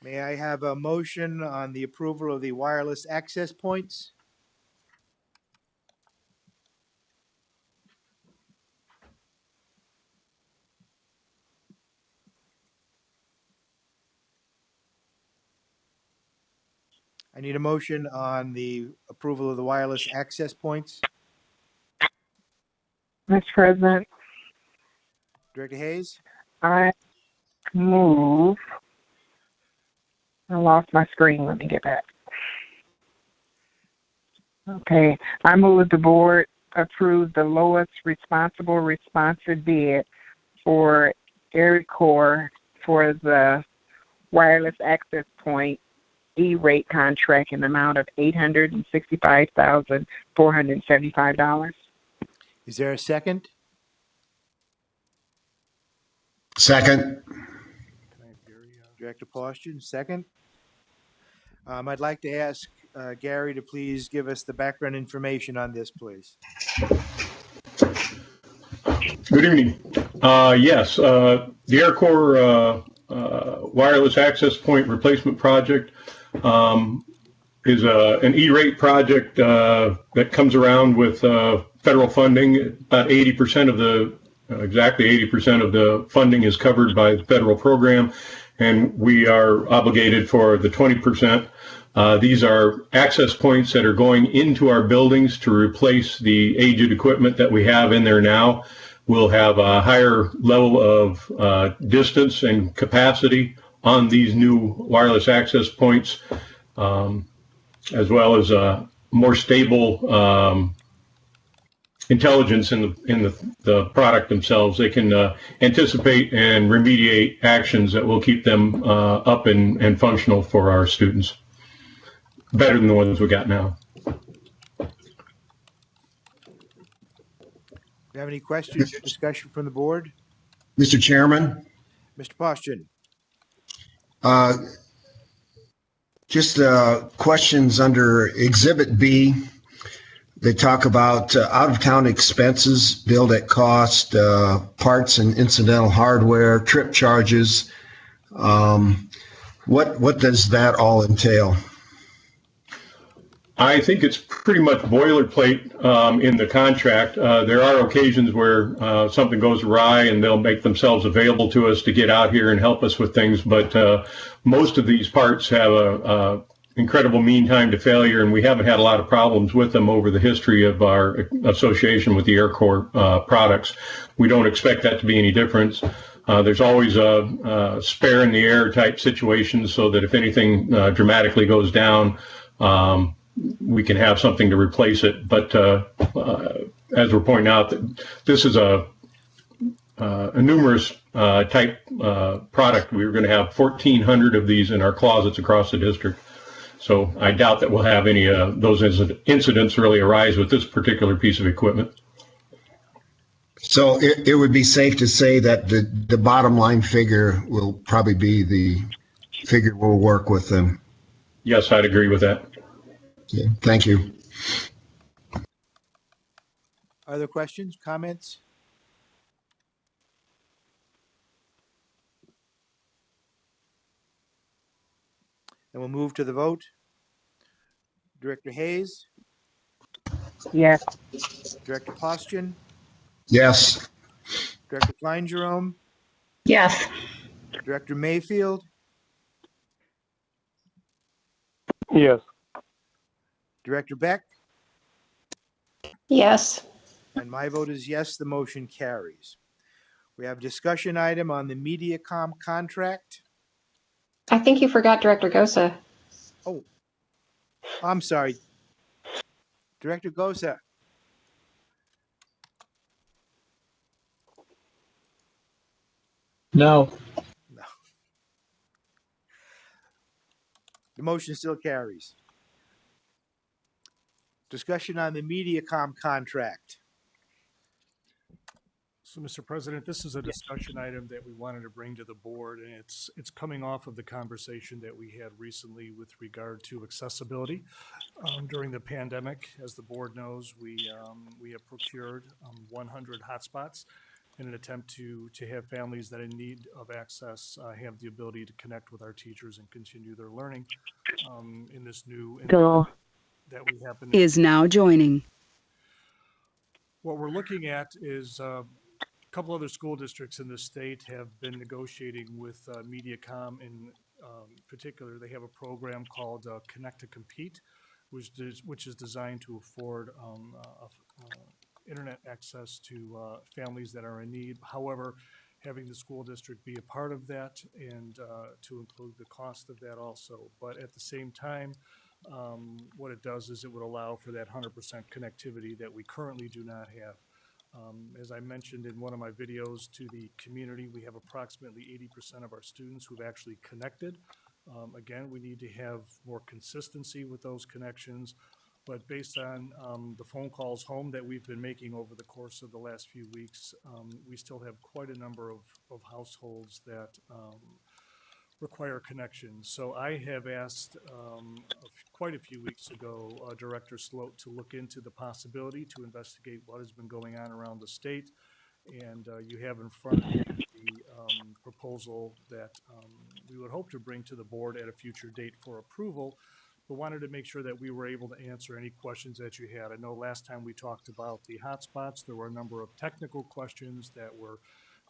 May I have a motion on the approval of the wireless access points? I need a motion on the approval of the wireless access points. Mr. President, Director Hayes? I move. I lost my screen. Let me get back. Okay. I move the board approve the lowest responsive bid for AirCore for the wireless access point E-rate contract in the amount of $865,475. Is there a second? Second. Director Poston, second. I'd like to ask Gary to please give us the background information on this, please. Good evening. Yes, the AirCore wireless access point replacement project is an E-rate project that comes around with federal funding. About 80% of the, exactly 80% of the funding is covered by the federal program, and we are obligated for the 20%. These are access points that are going into our buildings to replace the aged equipment that we have in there now. We'll have a higher level of distance and capacity on these new wireless access points, as well as a more stable intelligence in the product themselves. They can anticipate and remediate actions that will keep them up and functional for our students, better than the ones we got now. Do you have any questions or discussion from the board? Mr. Chairman, Mr. Poston? just questions under Exhibit B. They talk about out-of-town expenses billed at cost, parts and incidental hardware, trip charges. What does that all entail? I think it's pretty much boilerplate in the contract. There are occasions where something goes awry and they'll make themselves available to us to get out here and help us with things. But most of these parts have a incredible mean time to failure, and we haven't had a lot of problems with them over the history of our association with the AirCore products. We don't expect that to be any difference. There's always a spare in the air type situation, so that if anything dramatically goes down, we can have something to replace it. But as we're pointing out, this is a numerous type product. We're going to have 1,400 of these in our closets across the district. So I doubt that we'll have any of those incidents really arise with this particular piece of equipment. So it would be safe to say that the bottom line figure will probably be the figure we'll work with them. Yes, I'd agree with that. Okay, thank you. Other questions, comments? Then we'll move to the vote. Director Hayes? Yes. Director Poston? Yes. Director Klein Jerome? Yes. Director Mayfield? Yes. Director Beck? Yes. And my vote is yes, the motion carries. We have a discussion item on the MediaCom contract. I think you forgot Director Gosa. Oh, I'm sorry. Director Gosa. No. No. The motion still carries. Discussion on the MediaCom contract. So, Mr. President, this is a discussion item that we wanted to bring to the board, and it's coming off of the conversation that we had recently with regard to accessibility. During the pandemic, as the board knows, we have procured 100 hotspots. in an attempt to have families that are in need of access have the ability to connect with our teachers and continue their learning in this new Bill that we happen. is now joining. What we're looking at is a couple other school districts in the state have been negotiating with MediaCom. In particular, they have a program called Connect to Compete, which is designed to afford internet access to families that are in need. However, having the school district be a part of that and to include the cost of that also. But at the same time, what it does is it would allow for that 100% connectivity that we currently do not have. As I mentioned in one of my videos to the community, we have approximately 80% of our students who've actually connected. Again, we need to have more consistency with those connections, but based on the phone calls home that we've been making over the course of the last few weeks, we still have quite a number of households that require connections. So I have asked quite a few weeks ago, Director Sloat to look into the possibility to investigate what has been going on around the state. And you have in front of you the proposal that we would hope to bring to the board at a future date for approval, but wanted to make sure that we were able to answer any questions that you had. I know last time we talked about the hotspots, there were a number of technical questions that were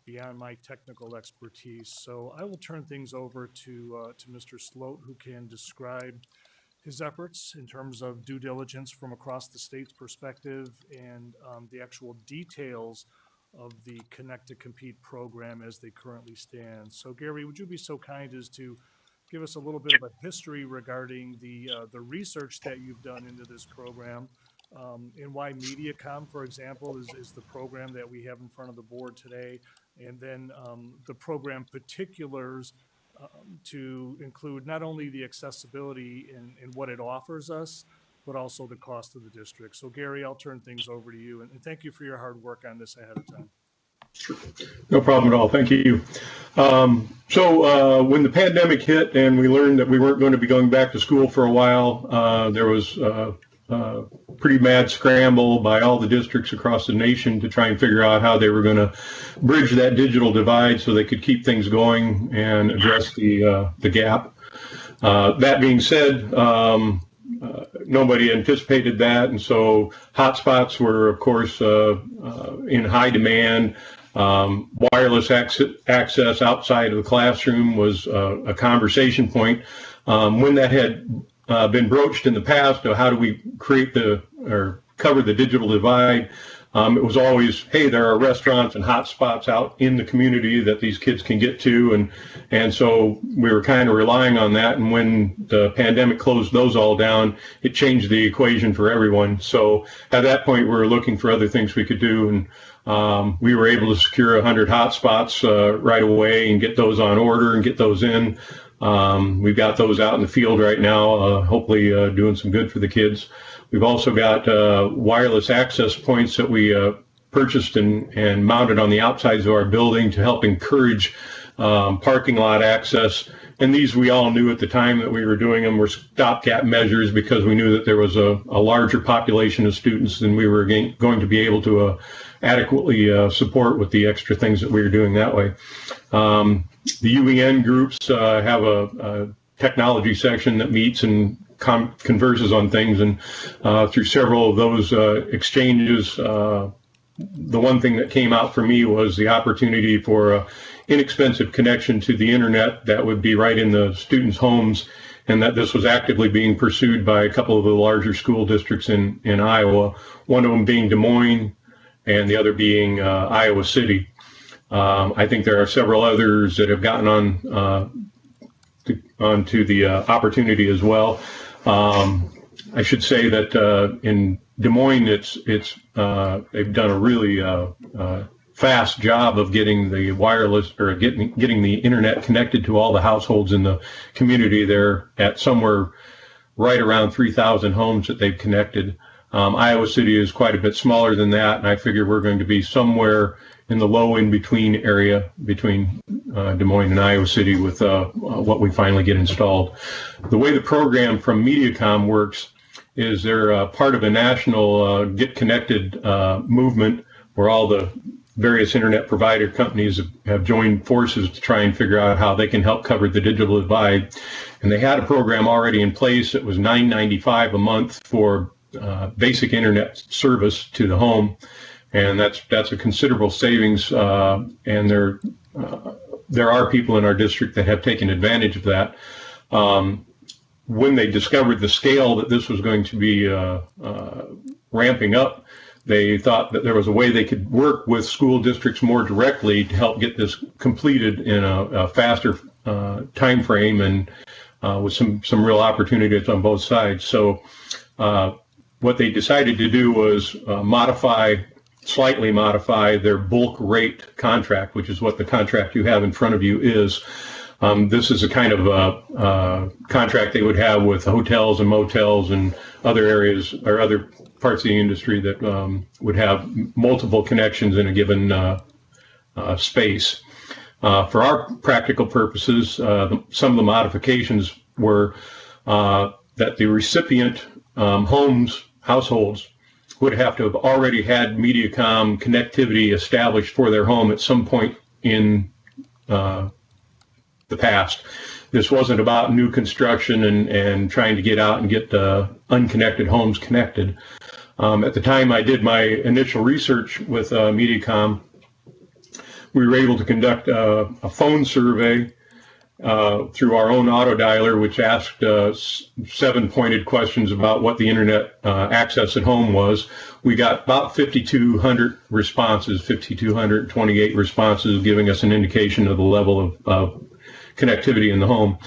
beyond my technical expertise. So I will turn things over to Mr. Sloat, who can describe his efforts in terms of due diligence from across the state's perspective and the actual details of the Connect to Compete program as they currently stand. So Gary, would you be so kind as to give us a little bit of a history regarding the research that you've done into this program, and why MediaCom, for example, is the program that we have in front of the board today, and then the program particulars to include not only the accessibility and what it offers us, but also the cost of the district. So Gary, I'll turn things over to you, and thank you for your hard work on this ahead of time. No problem at all. Thank you. So when the pandemic hit and we learned that we weren't going to be going back to school for a while, there was a pretty mad scramble by all the districts across the nation to try and figure out how they were going to bridge that digital divide so they could keep things going and address the gap. That being said, nobody anticipated that, and so hotspots were, of course, in high demand. Wireless access outside of the classroom was a conversation point. When that had been broached in the past, how do we create or cover the digital divide? It was always, hey, there are restaurants and hotspots out in the community that these kids can get to, and so we were kind of relying on that. And when the pandemic closed those all down, it changed the equation for everyone. So at that point, we were looking for other things we could do, and we were able to secure 100 hotspots right away and get those on order and get those in. We've got those out in the field right now, hopefully doing some good for the kids. We've also got wireless access points that we purchased and mounted on the outsides of our building to help encourage parking lot access. And these we all knew at the time that we were doing them were stopgap measures because we knew that there was a larger population of students than we were going to be able to adequately support with the extra things that we were doing that way. The UEN groups have a technology section that meets and converses on things, and through several of those exchanges, the one thing that came out for me was the opportunity for an inexpensive connection to the internet that would be right in the students' homes, and that this was actively being pursued by a couple of the larger school districts in Iowa, one of them being Des Moines and the other being Iowa City. I think there are several others that have gotten onto the opportunity as well. I should say that in Des Moines, they've done a really fast job of getting the wireless or getting the internet connected to all the households in the community. They're at somewhere right around 3,000 homes that they've connected. Iowa City is quite a bit smaller than that, and I figure we're going to be somewhere in the low in-between area between Des Moines and Iowa City with what we finally get installed. The way the program from MediaCom works is they're part of a national Get Connected movement where all the various internet provider companies have joined forces to try and figure out how they can help cover the digital divide. And they had a program already in place. It was $9.95 a month for basic internet service to the home, and that's a considerable savings. And there are people in our district that have taken advantage of that. When they discovered the scale that this was going to be ramping up, they thought that there was a way they could work with school districts more directly to help get this completed in a faster time frame, and with some real opportunities on both sides. So what they decided to do was slightly modify their bulk rate contract, which is what the contract you have in front of you is. This is a kind of contract they would have with hotels and motels and other areas or other parts of the industry that would have multiple connections in a given space. For our practical purposes, some of the modifications were that the recipient households would have to have already had Mediacom connectivity established for their home at some point in the past. This wasn't about new construction and trying to get out and get unconnected homes connected. At the time I did my initial research with Mediacom, we were able to conduct a phone survey through our own auto dialer, which asked 7 pointed questions about what the internet access at home was. We got about 5,200 responses, 5,228 responses, giving us an indication of the level of connectivity in the home.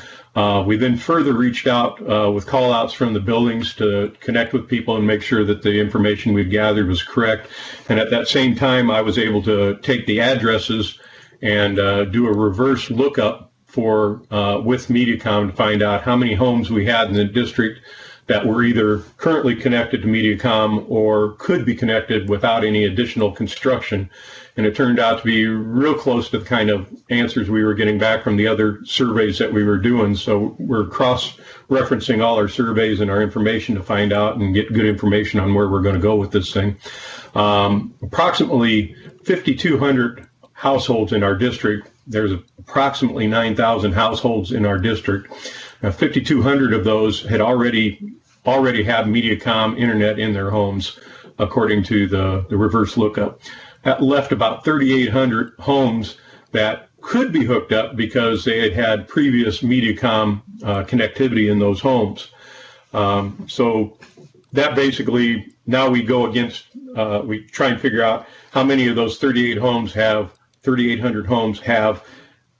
We then further reached out with call outs from the buildings to connect with people and make sure that the information we'd gathered was correct. And at that same time, I was able to take the addresses and do a reverse lookup with Mediacom to find out how many homes we had in the district that were either currently connected to Mediacom or could be connected without any additional construction. And it turned out to be real close to the kind of answers we were getting back from the other surveys that we were doing. So we're cross-referencing all our surveys and our information to find out and get good information on where we're going to go with this thing. Approximately 5,200 households in our district. There's approximately 9,000 households in our district. 5,200 of those had already have Mediacom internet in their homes, according to the reverse lookup. That left about 3,800 homes that could be hooked up because they had previous Mediacom connectivity in those homes. So that basically, now we go against, we try and figure out how many of those 3,800 homes have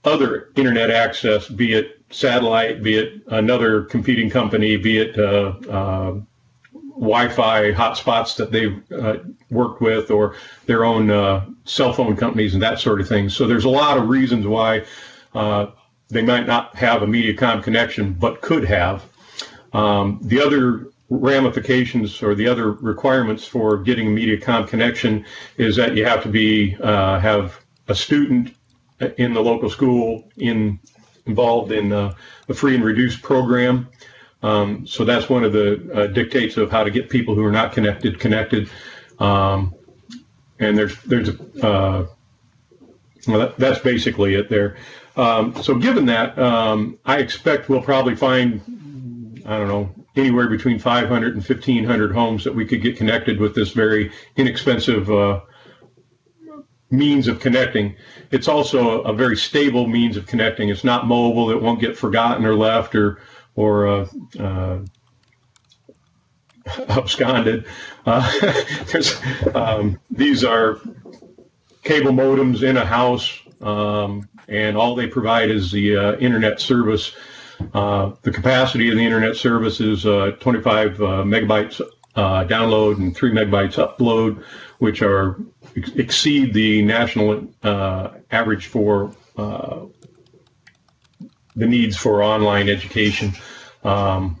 other internet access, be it satellite, be it another competing company, be it Wi-Fi hotspots that they've worked with, or their own cell phone companies and that sort of thing. So there's a lot of reasons why they might not have a Mediacom connection, but could have. The other ramifications or the other requirements for getting a Mediacom connection is that you have to have a student in the local school involved in the free and reduced program. So that's one of the dictates of how to get people who are not connected. And that's basically it there. So given that, I expect we'll probably find, I don't know, anywhere between 500 and 1,500 homes that we could get connected with this very inexpensive means of connecting. It's also a very stable means of connecting. It's not mobile. It won't get forgotten or left or absconded. These are cable modems in a house, and all they provide is the internet service. The capacity of the internet service is 25 megabytes download and 3 megabytes upload, which exceed the national average for the needs for online education. The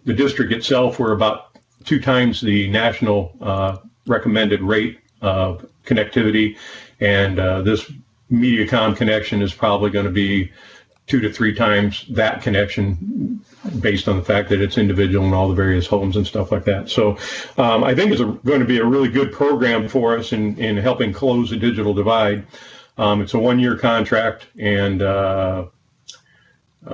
district itself, we're about 2 times the national recommended rate of connectivity, and this Mediacom connection is probably going to be 2 to 3 times that connection, based on the fact that it's individual and all the various homes and stuff like that. So I think it's going to be a really good program for us in helping close the digital divide. It's a 1-year contract, and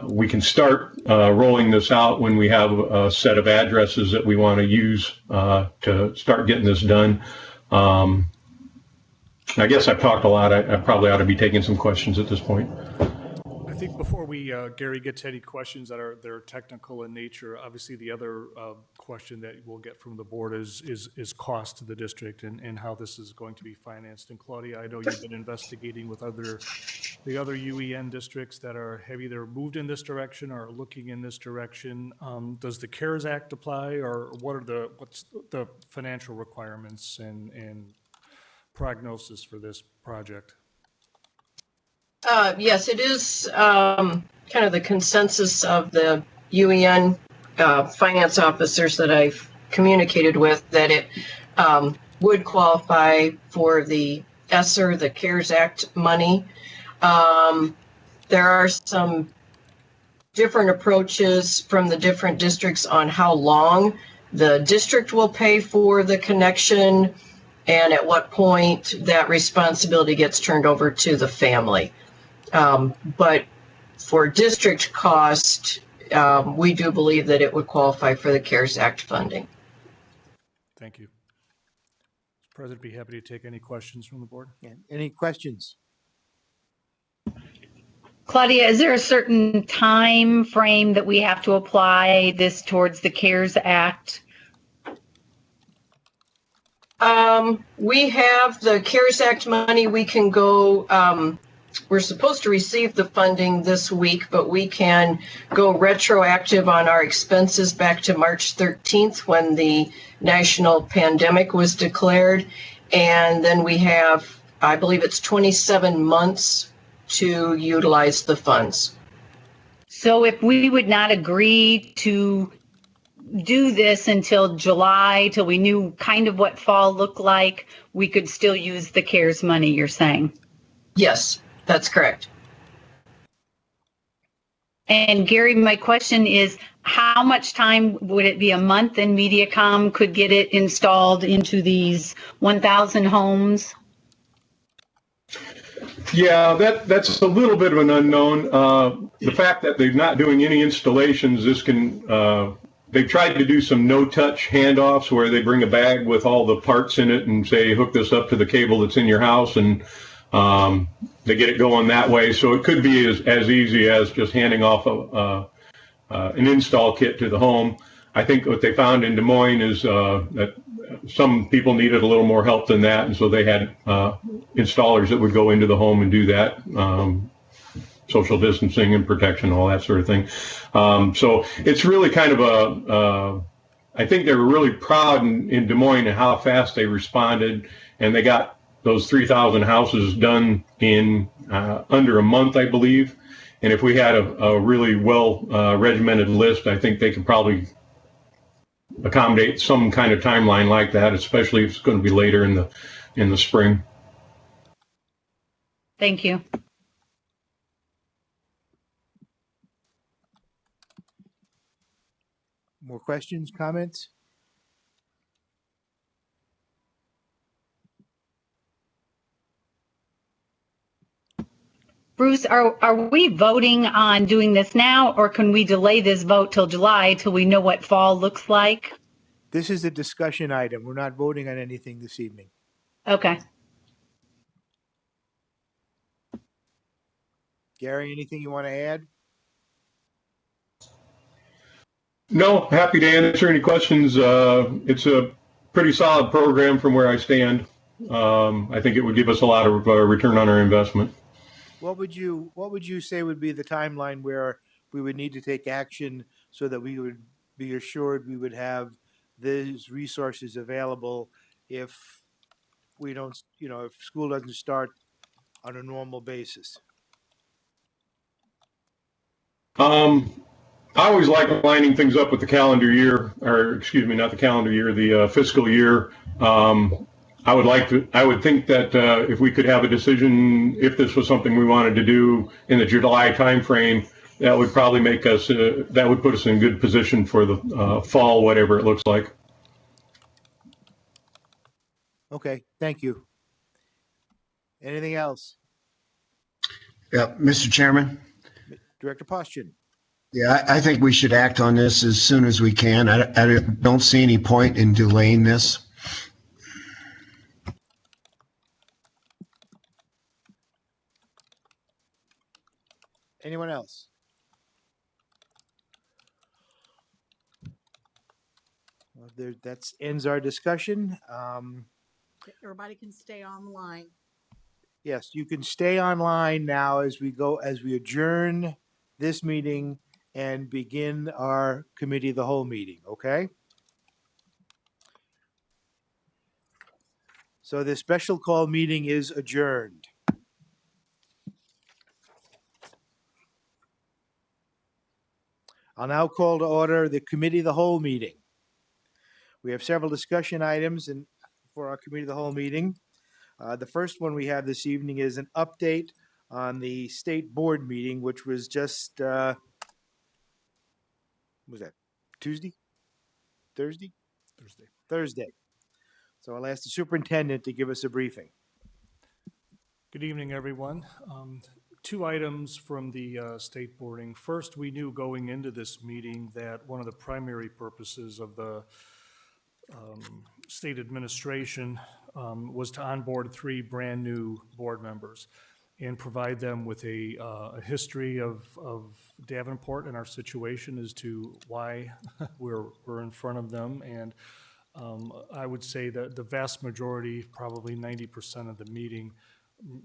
we can start rolling this out when we have a set of addresses that we want to use to start getting this done. I guess I've talked a lot. I probably ought to be taking some questions at this point. I think before we, Gary, get to any questions that are technical in nature, obviously the other question that we'll get from the board is cost to the district and how this is going to be financed. And Claudia, I know you've been investigating with the other UEN districts that have either moved in this direction or are looking in this direction. Does the CARES Act apply, or what's the financial requirements and prognosis for this project? Yes, it is kind of the consensus of the UEN finance officers that I've communicated with that it would qualify for the ESSER, the CARES Act money. There are some different approaches from the different districts on how long the district will pay for the connection and at what point that responsibility gets turned over to the family. But for district cost, we do believe that it would qualify for the CARES Act funding. Thank you. Mr. President, be happy to take any questions from the board. Yeah. Any questions? Claudia, is there a certain time frame that we have to apply this towards the CARES Act? We have the CARES Act money. We can go, we're supposed to receive the funding this week, but we can go retroactive on our expenses back to March 13th when the national pandemic was declared. And then we have, I believe it's 27 months to utilize the funds. So if we would not agree to do this until July, till we knew kind of what fall looked like, we could still use the CARES money, you're saying? Yes, that's correct. And Gary, my question is, how much time would it be? A month and Mediacom could get it installed into these 1,000 homes? Yeah, that's a little bit of an unknown. The fact that they're not doing any installations, they've tried to do some no-touch handoffs where they bring a bag with all the parts in it and say, hook this up to the cable that's in your house, and they get it going that way. So it could be as easy as just handing off an install kit to the home. I think what they found in Des Moines is that some people needed a little more help than that, and so they had installers that would go into the home and do that, social distancing and protection, all that sort of thing. So it's really kind of I think they were really proud in Des Moines at how fast they responded, and they got those 3,000 houses done in under a month, I believe. And if we had a really well regimented list, I think they could probably accommodate some kind of timeline like that, especially if it's going to be later in the spring. Thank you. More questions, comments? Bruce, are we voting on doing this now, or can we delay this vote till July till we know what fall looks like? This is a discussion item. We're not voting on anything this evening. Okay. Gary, anything you want to add? No, happy to answer any questions. It's a pretty solid program from where I stand. I think it would give us a lot of return on our investment. What would you say would be the timeline where we would need to take action so that we would be assured we would have these resources available if we don't, if school doesn't start on a normal basis? I always like lining things up with the calendar year, or excuse me, not the calendar year, the fiscal year. I would think that if we could have a decision, if this was something we wanted to do in the July timeframe, that would probably make us, that would put us in good position for the fall, whatever it looks like. Okay, thank you. Anything else? Yeah, Mr. Chairman. Director Postian? Yeah, I think we should act on this as soon as we can. I don't see any point in delaying this. Anyone else? Well, that ends our discussion. Everybody can stay on the line. Yes, you can stay online now as we adjourn this meeting and begin our committee of the whole meeting, okay? So this special call meeting is adjourned. I'll now call to order the committee of the whole meeting. We have several discussion items for our committee of the whole meeting. The first one we have this evening is an update on the state board meeting, which was just, was that Tuesday? Thursday? Thursday. So I'll ask the superintendent to give us a briefing. Good evening, everyone. Two items from the state boarding. First, we knew going into this meeting that one of the primary purposes of the state administration was to onboard 3 brand new board members and provide them with a history of Davenport and our situation as to why we're in front of them. And I would say that the vast majority, probably 90% of the meeting,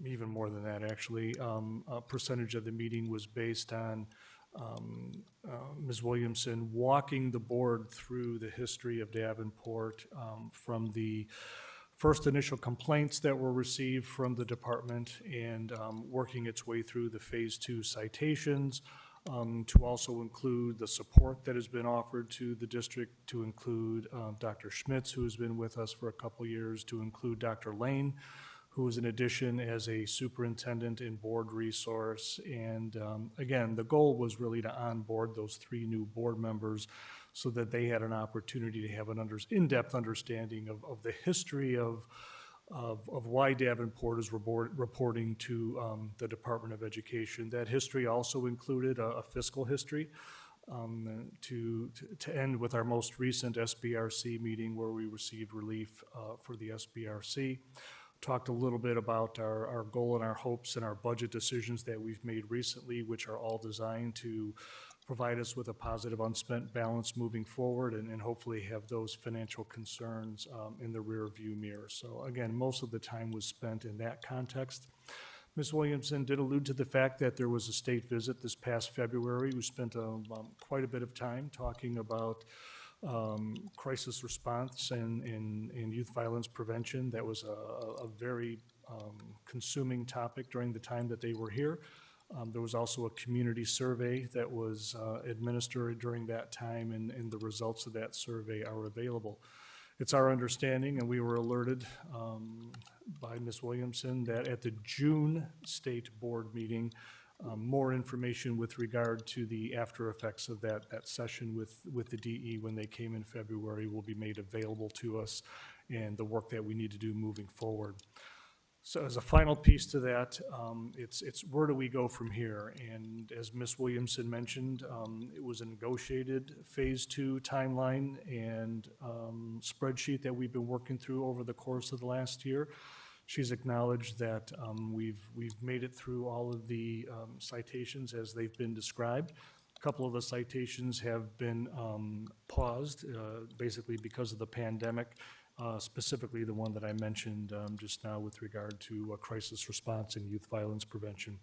even more than that actually, a percentage of the meeting was based on Ms. Williamson walking the board through the history of Davenport, from the first initial complaints that were received from the department and working its way through the phase 2 citations, to also include the support that has been offered to the district, to include Dr. Schmitz, who has been with us for a couple years, to include Dr. Lane, who is in addition as a superintendent and board resource. And again, the goal was really to onboard those 3 new board members so that they had an opportunity to have an in-depth understanding of the history of why Davenport is reporting to the Department of Education. That history also included a fiscal history, to end with our most recent SBRC meeting where we received relief for the SBRC. Talked a little bit about our goal and our hopes and our budget decisions that we've made recently, which are all designed to provide us with a positive unspent balance moving forward and hopefully have those financial concerns in the rear view mirror. So again, most of the time was spent in that context. Ms. Williamson did allude to the fact that there was a state visit this past February. We spent quite a bit of time talking about crisis response and youth violence prevention. That was a very consuming topic during the time that they were here. There was also a community survey that was administered during that time, and the results of that survey are available. It's our understanding, and we were alerted by Ms. Williamson, that at the June state board meeting, more information with regard to the after effects of that session with the DE when they came in February will be made available to us, and the work that we need to do moving forward. So as a final piece to that, it's where do we go from here? And as Ms. Williamson mentioned, it was a negotiated phase 2 timeline and spreadsheet that we've been working through over the course of the last year. She's acknowledged that we've made it through all of the citations as they've been described. A couple of the citations have been paused, basically because of the pandemic, specifically the one that I mentioned just now with regard to crisis response and youth violence prevention.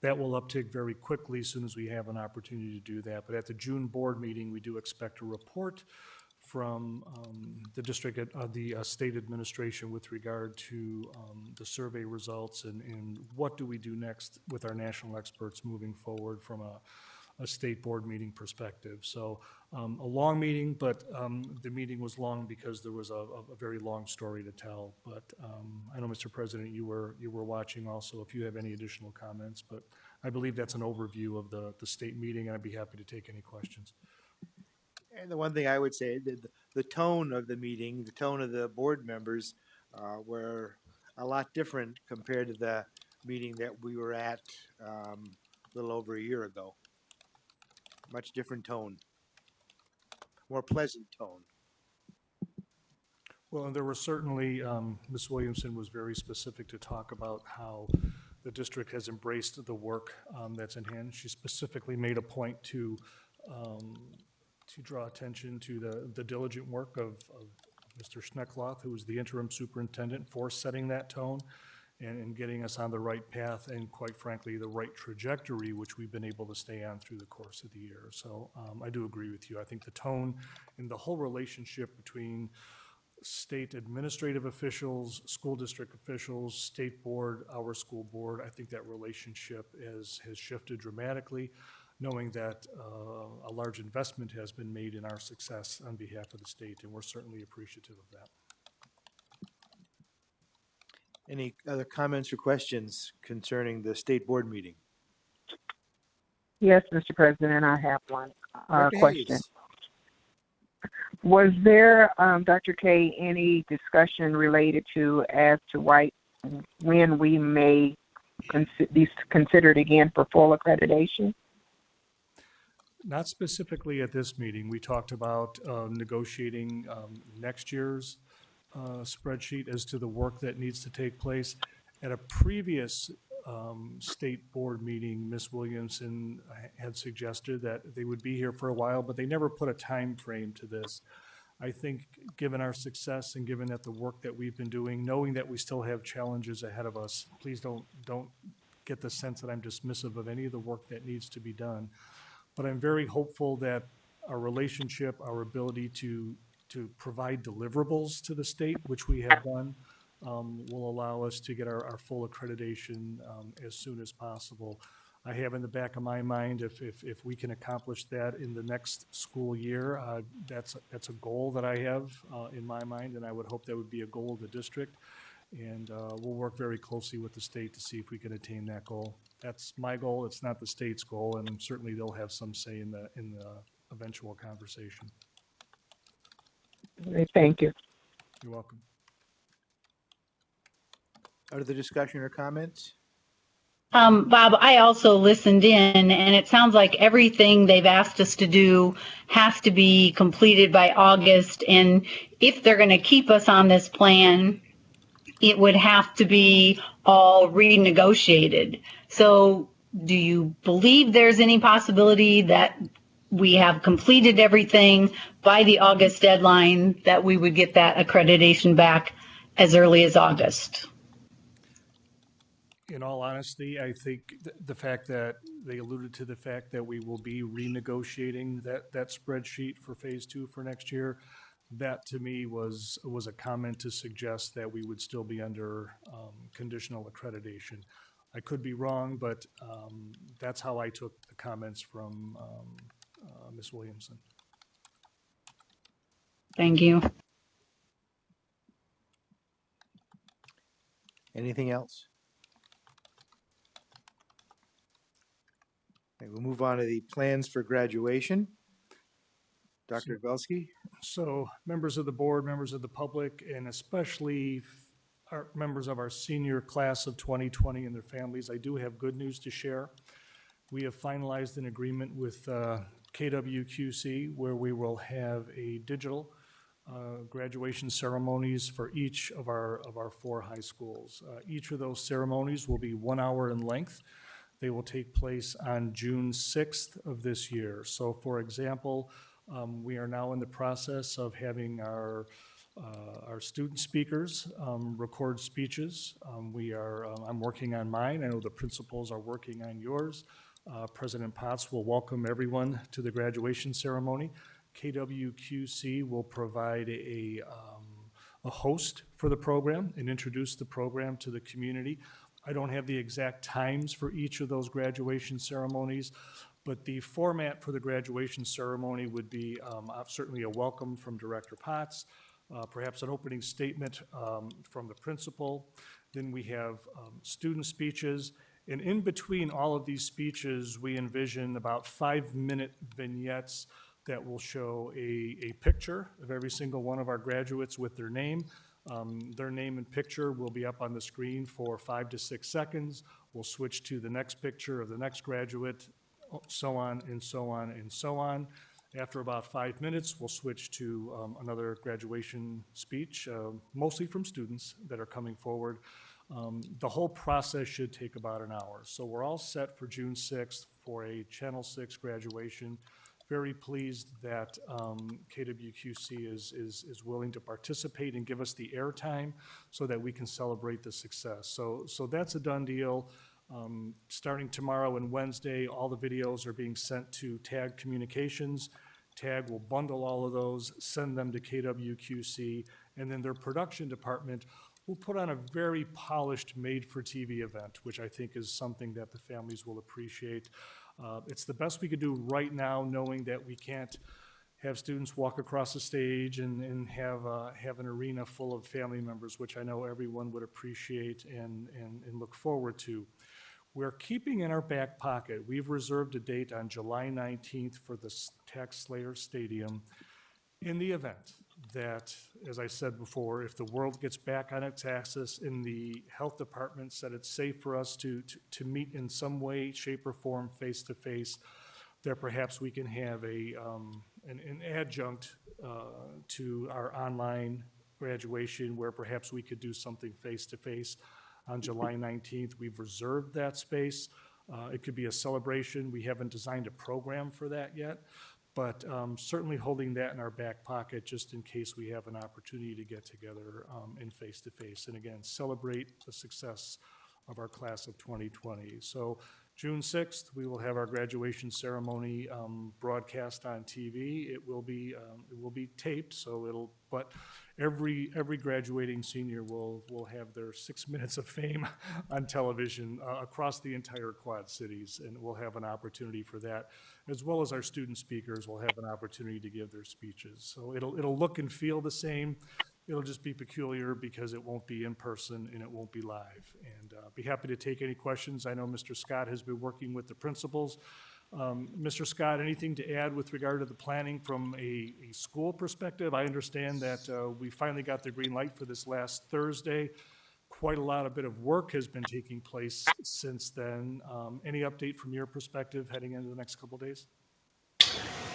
That will uptick very quickly as soon as we have an opportunity to do that. But at the June board meeting, we do expect a report from the district, the state administration with regard to the survey results and what do we do next with our national experts moving forward from a state board meeting perspective. So a long meeting, but the meeting was long because there was a very long story to tell. But I know, Mr. President, you were watching also, if you have any additional comments, but I believe that's an overview of the state meeting, and I'd be happy to take any questions. And the one thing I would say, the tone of the meeting, the tone of the board members were a lot different compared to the meeting that we were at a little over a year ago. Much different tone, more pleasant tone. Well, and there were certainly, Ms. Williamson was very specific to talk about how the district has embraced the work that's in hand. She specifically made a point to draw attention to the diligent work of Mr. Schneckloth, who was the interim superintendent, for setting that tone and getting us on the right path and, quite frankly, the right trajectory, which we've been able to stay on through the course of the year. So I do agree with you. I think the tone and the whole relationship between state administrative officials, school district officials, state board, our school board, I think that relationship has shifted dramatically, knowing that a large investment has been made in our success on behalf of the state, and we're certainly appreciative of that. Any other comments or questions concerning the state board meeting? Yes, Mr. President, I have one Dr. question. Hayes. Was there, Dr. K, any discussion related to as to when we may be considered again for full accreditation? Not specifically at this meeting. We talked about negotiating next year's spreadsheet as to the work that needs to take place. At a previous state board meeting, Ms. Williamson had suggested that they would be here for a while, but they never put a time frame to this. I think given our success and given that the work that we've been doing, knowing that we still have challenges ahead of us, please don't get the sense that I'm dismissive of any of the work that needs to be done. But I'm very hopeful that our relationship, our ability to provide deliverables to the state, which we have done, will allow us to get our full accreditation as soon as possible. I have in the back of my mind, if we can accomplish that in the next school year, that's a goal that I have in my mind, and I would hope that would be a goal of the district. And we'll work very closely with the state to see if we can attain that goal. That's my goal. It's not the state's goal, and certainly they'll have some say in the eventual conversation. Thank you. You're welcome. Other discussion or comments? Bob, I also listened in, and it sounds like everything they've asked us to do has to be completed by August. And if they're going to keep us on this plan, it would have to be all renegotiated. So do you believe there's any possibility that we have completed everything by the August deadline, that we would get that accreditation back as early as August? In all honesty, I think the fact that they alluded to the fact that we will be renegotiating that spreadsheet for phase 2 for next year, that to me was a comment to suggest that we would still be under conditional accreditation. I could be wrong, but that's how I took the comments from Ms. Williamson. Thank you. Anything else? Okay, we'll move on to the plans for graduation. Dr. Belsky? So members of the board, members of the public, and especially our members of our senior class of 2020 and their families, I do have good news to share. We have finalized an agreement with KWQC where we will have a digital graduation ceremonies for each of our 4 high schools. Each of those ceremonies will be 1 hour in length. They will take place on June 6th of this year. So for example, we are now in the process of having our student speakers record speeches. I'm working on mine. I know the principals are working on yours. President Potts will welcome everyone to the graduation ceremony. KWQC will provide a host for the program and introduce the program to the community. I don't have the exact times for each of those graduation ceremonies, but the format for the graduation ceremony would be certainly a welcome from Director Potts, perhaps an opening statement from the principal. Then we have student speeches, And in between all of these speeches, we envision about 5-minute vignettes that will show a picture of every single one of our graduates with their name. Their name and picture will be up on the screen for 5 to 6 seconds. We'll switch to the next picture of the next graduate, so on and so on and so on. After about 5 minutes, we'll switch to another graduation speech, mostly from students that are coming forward. The whole process should take about an hour. So we're all set for June 6th for a Channel 6 graduation. Very pleased that KWQC is willing to participate and give us the airtime so that we can celebrate the success. So that's a done deal. Starting tomorrow and Wednesday, all the videos are being sent to TAG Communications. TAG will bundle all of those, send them to KWQC, and then their production department will put on a very polished made-for-TV event, which I think is something that the families will appreciate. It's the best we could do right now, knowing that we can't have students walk across the stage and have an arena full of family members, which I know everyone would appreciate and look forward to. We're keeping in our back pocket, we've reserved a date on July 19th for the Tax Slayer Stadium in the event that, as I said before, if the world gets back on its axis and the health department said it's safe for us to meet in some way, shape, or form face-to-face, that perhaps we can have an adjunct to our online graduation where perhaps we could do something face-to-face on July 19th. We've reserved that space. It could be a celebration. We haven't designed a program for that yet, but certainly holding that in our back pocket just in case we have an opportunity to get together in face-to-face and again, celebrate the success of our class of 2020. So June 6th, we will have our graduation ceremony broadcast on TV. It will be taped, so but every graduating senior will have their 6 minutes of fame on television across the entire Quad Cities, and we'll have an opportunity for that, as well as our student speakers will have an opportunity to give their speeches. So it'll look and feel the same. It'll just be peculiar because it won't be in person and it won't be live. And be happy to take any questions. I know Mr. Scott has been working with the principals. Mr. Scott, anything to add with regard to the planning from a school perspective? I understand that we finally got the green light for this last Thursday. Quite a bit of work has been taking place since then. Any update from your perspective heading into the next couple of days?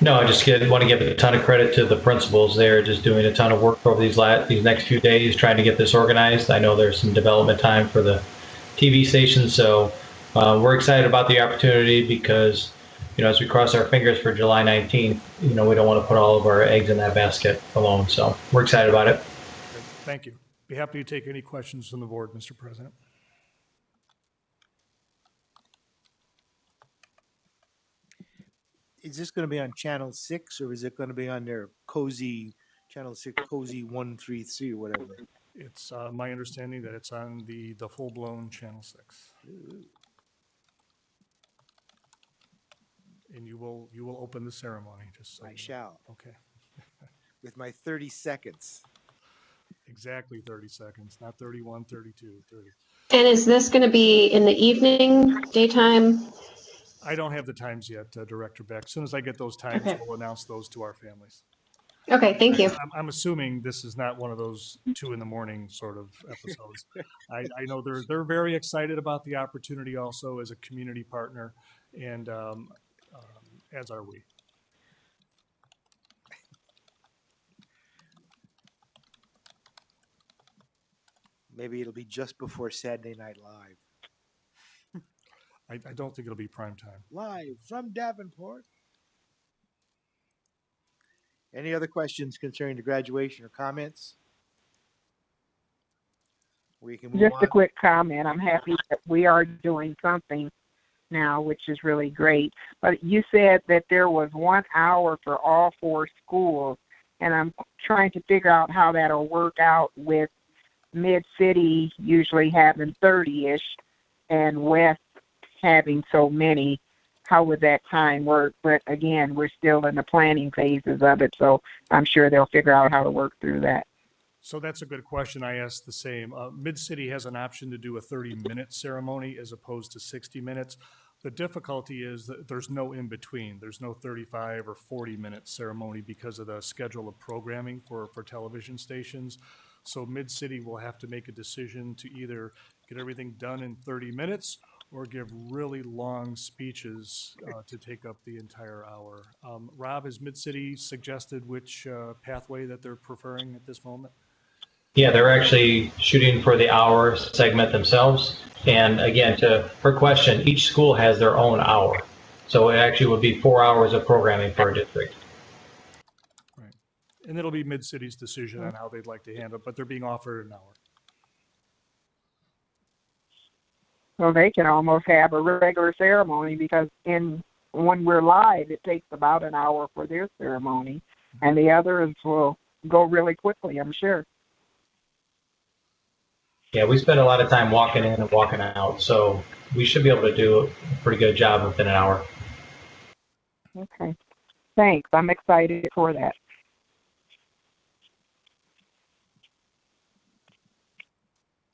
No, I just want to give a ton of credit to the principals. They're just doing a ton of work over these next few days trying to get this organized. I know there's some development time for the TV station, so we're excited about the opportunity because, as we cross our fingers for July 19th, we don't want to put all of our eggs in that basket alone. So we're excited about it. Great. Thank you. Be happy to take any questions from the board, Mr. President. Is this going to be on Channel 6 or is it going to be on their Channel 6, Cozy 133 or whatever? It's my understanding that it's on the full-blown Channel 6. Ooh. And you will open the ceremony, just so I you know. shall. Okay. With my 30 seconds. Exactly 30 seconds, not 31, 32, 30. And is this going to be in the evening, daytime? I don't have the times yet, Director Beck. As soon as I get those times, Okay. we'll announce those to our families. Okay, thank you. I'm assuming this is not one of those 2 a.m. sort of episodes. I know they're very excited about the opportunity also as a community partner, and as are we. Maybe it'll be just before Saturday Night Live. I don't think it'll be prime time. Live from Davenport. Any other questions concerning the graduation or comments? We can move Just on. a quick comment. I'm happy that we are doing something now, which is really great. But you said that there was 1 hour for all 4 schools, and I'm trying to figure out how that'll work out with Mid-City usually having 30-ish and West having so many. How would that time work? But again, we're still in the planning phases of it, so I'm sure they'll figure out how to work through that. So that's a good question. I asked the same. Mid-City has an option to do a 30-minute ceremony as opposed to 60 minutes. The difficulty is that there's no in between. There's no 35 or 40-minute ceremony because of the schedule of programming for television stations. So Mid-City will have to make a decision to either get everything done in 30 minutes or give really long speeches to take up the entire hour. Rob, has Mid-City suggested which pathway that they're preferring at this moment? Yeah, they're actually shooting for the hour segment themselves. And again, to her question, each school has their own hour. So it actually would be 4 hours of programming per district. Right. And it'll be Mid-City's decision on how they'd like to handle it, but they're being offered an hour. So they can almost have a regular ceremony because when we're live, it takes about an hour for their ceremony, and the others will go really quickly, I'm sure. Yeah, we spend a lot of time walking in and walking out, so we should be able to do a pretty good job within an hour. Okay. Thanks. I'm excited for that.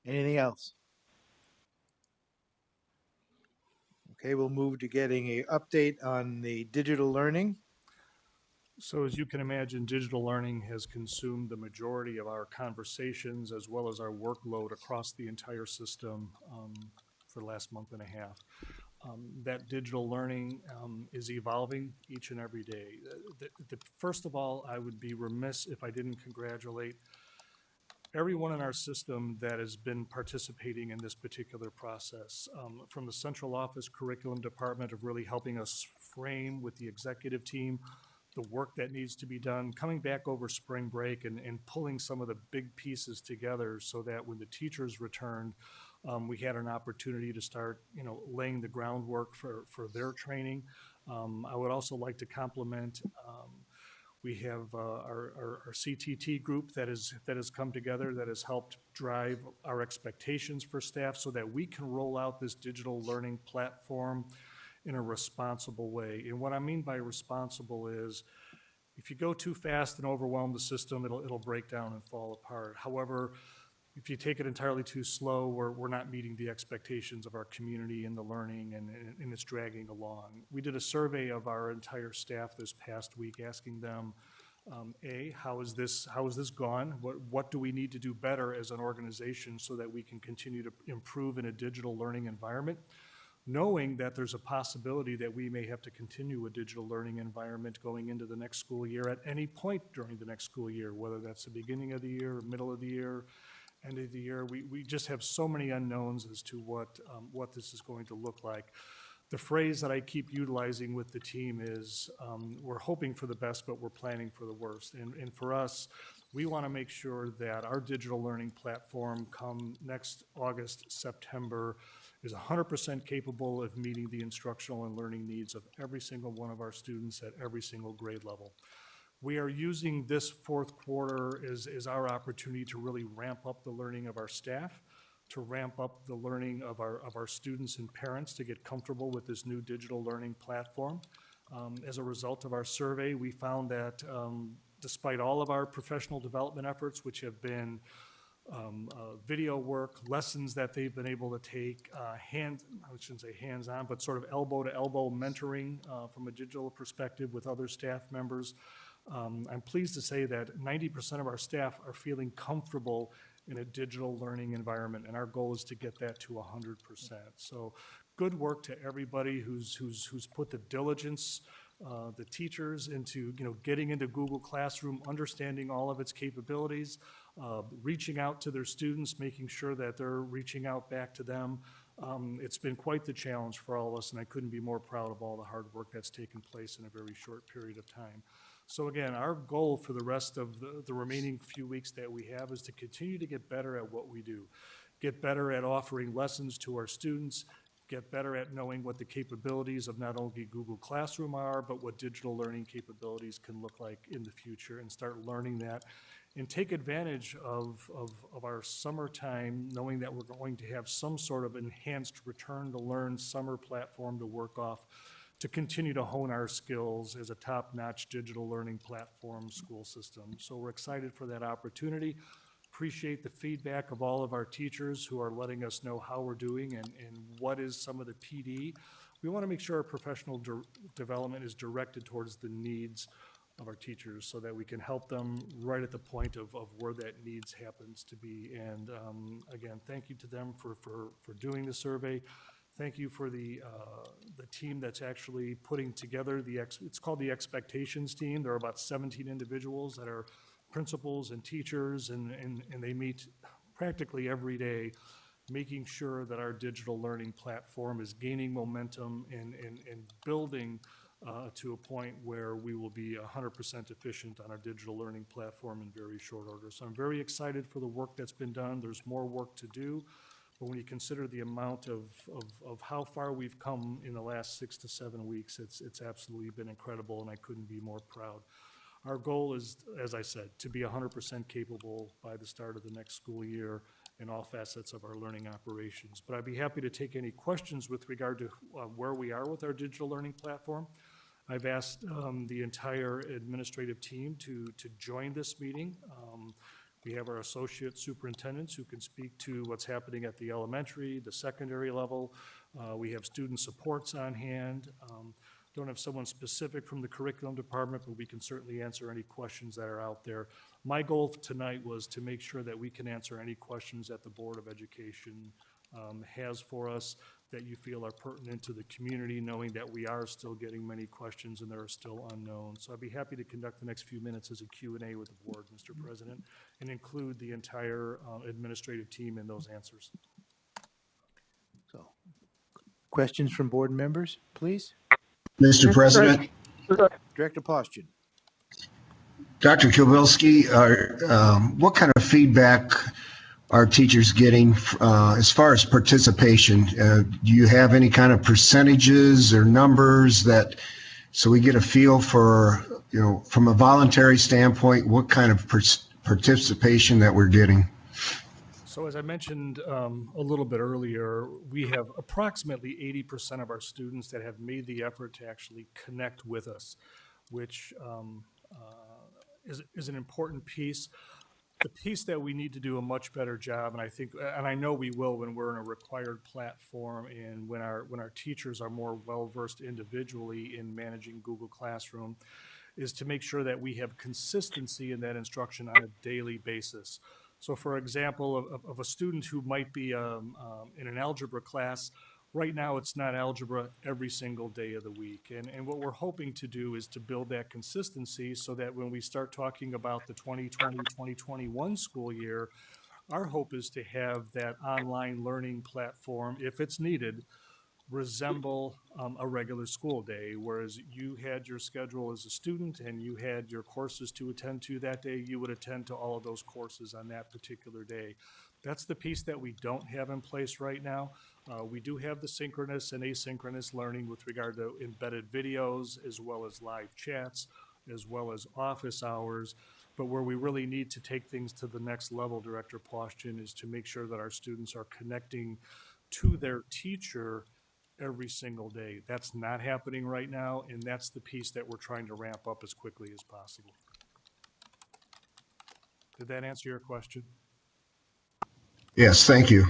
Anything else? Okay, we'll move to getting an update on the digital learning. So as you can imagine, digital learning has consumed the majority of our conversations as well as our workload across the entire system for the last month and a half. That digital learning is evolving each and every day. First of all, I would be remiss if I didn't congratulate everyone in our system that has been participating in this particular process, from the central office curriculum department of really helping us frame with the executive team the work that needs to be done, coming back over spring break and pulling some of the big pieces together so that when the teachers returned, we had an opportunity to start, laying the groundwork for their training. I would also like to compliment we have our CTT group that has come together, that has helped drive our expectations for staff so that we can roll out this digital learning platform in a responsible way. And what I mean by responsible is if you go too fast and overwhelm the system, it'll break down and fall apart. However, if you take it entirely too slow, we're not meeting the expectations of our community and the learning, and it's dragging along. We did a survey of our entire staff this past week, asking them, how is this gone? What do we need to do better as an organization so that we can continue to improve in a digital learning environment? Knowing that there's a possibility that we may have to continue a digital learning environment going into the next school year at any point during the next school year, whether that's the beginning of the year, middle of the year, end of the year. We just have so many unknowns as to what this is going to look like. The phrase that I keep utilizing with the team is, we're hoping for the best, but we're planning for the worst. And for us, we want to make sure that our digital learning platform come next August, September, is 100% capable of meeting the instructional and learning needs of every single one of our students at every single grade level. We are using this fourth quarter as our opportunity to really ramp up the learning of our staff, to ramp up the learning of our students and parents to get comfortable with this new digital learning platform. As a result of our survey, we found that despite all of our professional development efforts, which have been video work, lessons that they've been able to take, I shouldn't say hands-on, but sort of elbow-to-elbow mentoring from a digital perspective with other staff members. I'm pleased to say that 90% of our staff are feeling comfortable in a digital learning environment, and our goal is to get that to 100%. So good work to everybody who's put the diligence, the teachers into getting into Google Classroom, understanding all of its capabilities, reaching out to their students, making sure that they're reaching out back to them. It's been quite the challenge for all of us, and I couldn't be more proud of all the hard work that's taken place in a very short period of time. So again, our goal for the rest of the remaining few weeks that we have is to continue to get better at what we do, get better at offering lessons to our students, get better at knowing what the capabilities of not only Google Classroom are, but what digital learning capabilities can look like in the future, and start learning that and take advantage of our summertime, knowing that we're going to have some sort of enhanced return to learn summer platform to work off to continue to hone our skills as a top-notch digital learning platform school system. So we're excited for that opportunity. appreciate the feedback of all of our teachers who are letting us know how we're doing and what is some of the PD. We want to make sure our professional development is directed towards the needs of our teachers so that we can help them right at the point of where that needs happens to be. And again, thank you to them for doing the survey. Thank you for the team that's actually putting together it's called the expectations team. There are about 17 individuals that are principals and teachers, and they meet practically every day, making sure that our digital learning platform is gaining momentum and building to a point where we will be 100% efficient on our digital learning platform in very short order. So I'm very excited for the work that's been done. There's more work to do, but when you consider the amount of how far we've come in the last 6 to 7 weeks, it's absolutely been incredible, and I couldn't be more proud. Our goal is, as I said, to be 100% capable by the start of the next school year in all facets of our learning operations. But I'd be happy to take any questions with regard to where we are with our digital learning platform. I've asked the entire administrative team to join this meeting. We have our associate superintendents who can speak to what's happening at the elementary, the secondary level. We have student supports on hand. Don't have someone specific from the curriculum department, but we can certainly answer any questions that are out there. My goal tonight was to make sure that we can answer any questions that the Board of Education has for us that you feel are pertinent to the community, knowing that we are still getting many questions and there are still unknown. So I'd be happy to conduct the next few minutes as a Q&A with the board, Mr. President, and include the entire administrative team in those answers. So, questions from board members, please? Mr. President, Director Poston. Dr. Kowalski, what kind of feedback are teachers getting as far as participation? Do you have any kind of percentages or numbers so we get a feel for, from a voluntary standpoint, what kind of participation that we're getting? So as I mentioned a little bit earlier, we have approximately 80% of our students that have made the effort to actually connect with us, which is an important piece. The piece that we need to do a much better job, and I know we will when we're in a required platform and when our teachers are more well-versed individually in managing Google Classroom, is to make sure that we have consistency in that instruction on a daily basis. So for example, of a student who might be in an algebra class, right now it's not algebra every single day of the week. And what we're hoping to do is to build that consistency so that when we start talking about the 2020-2021 school year, our hope is to have that online learning platform, if it's needed, resemble a regular school day, whereas you had your schedule as a student and you had your courses to attend to that day, you would attend to all of those courses on that particular day. That's the piece that we don't have in place right now. We do have the synchronous and asynchronous learning with regard to embedded videos, as well as live chats, as well as office hours. But where we really need to take things to the next level, Director Poston, is to make sure that our students are connecting to their teacher every single day. That's not happening right now, and that's the piece that we're trying to ramp up as quickly as possible. Did that answer your question? Yes, thank you.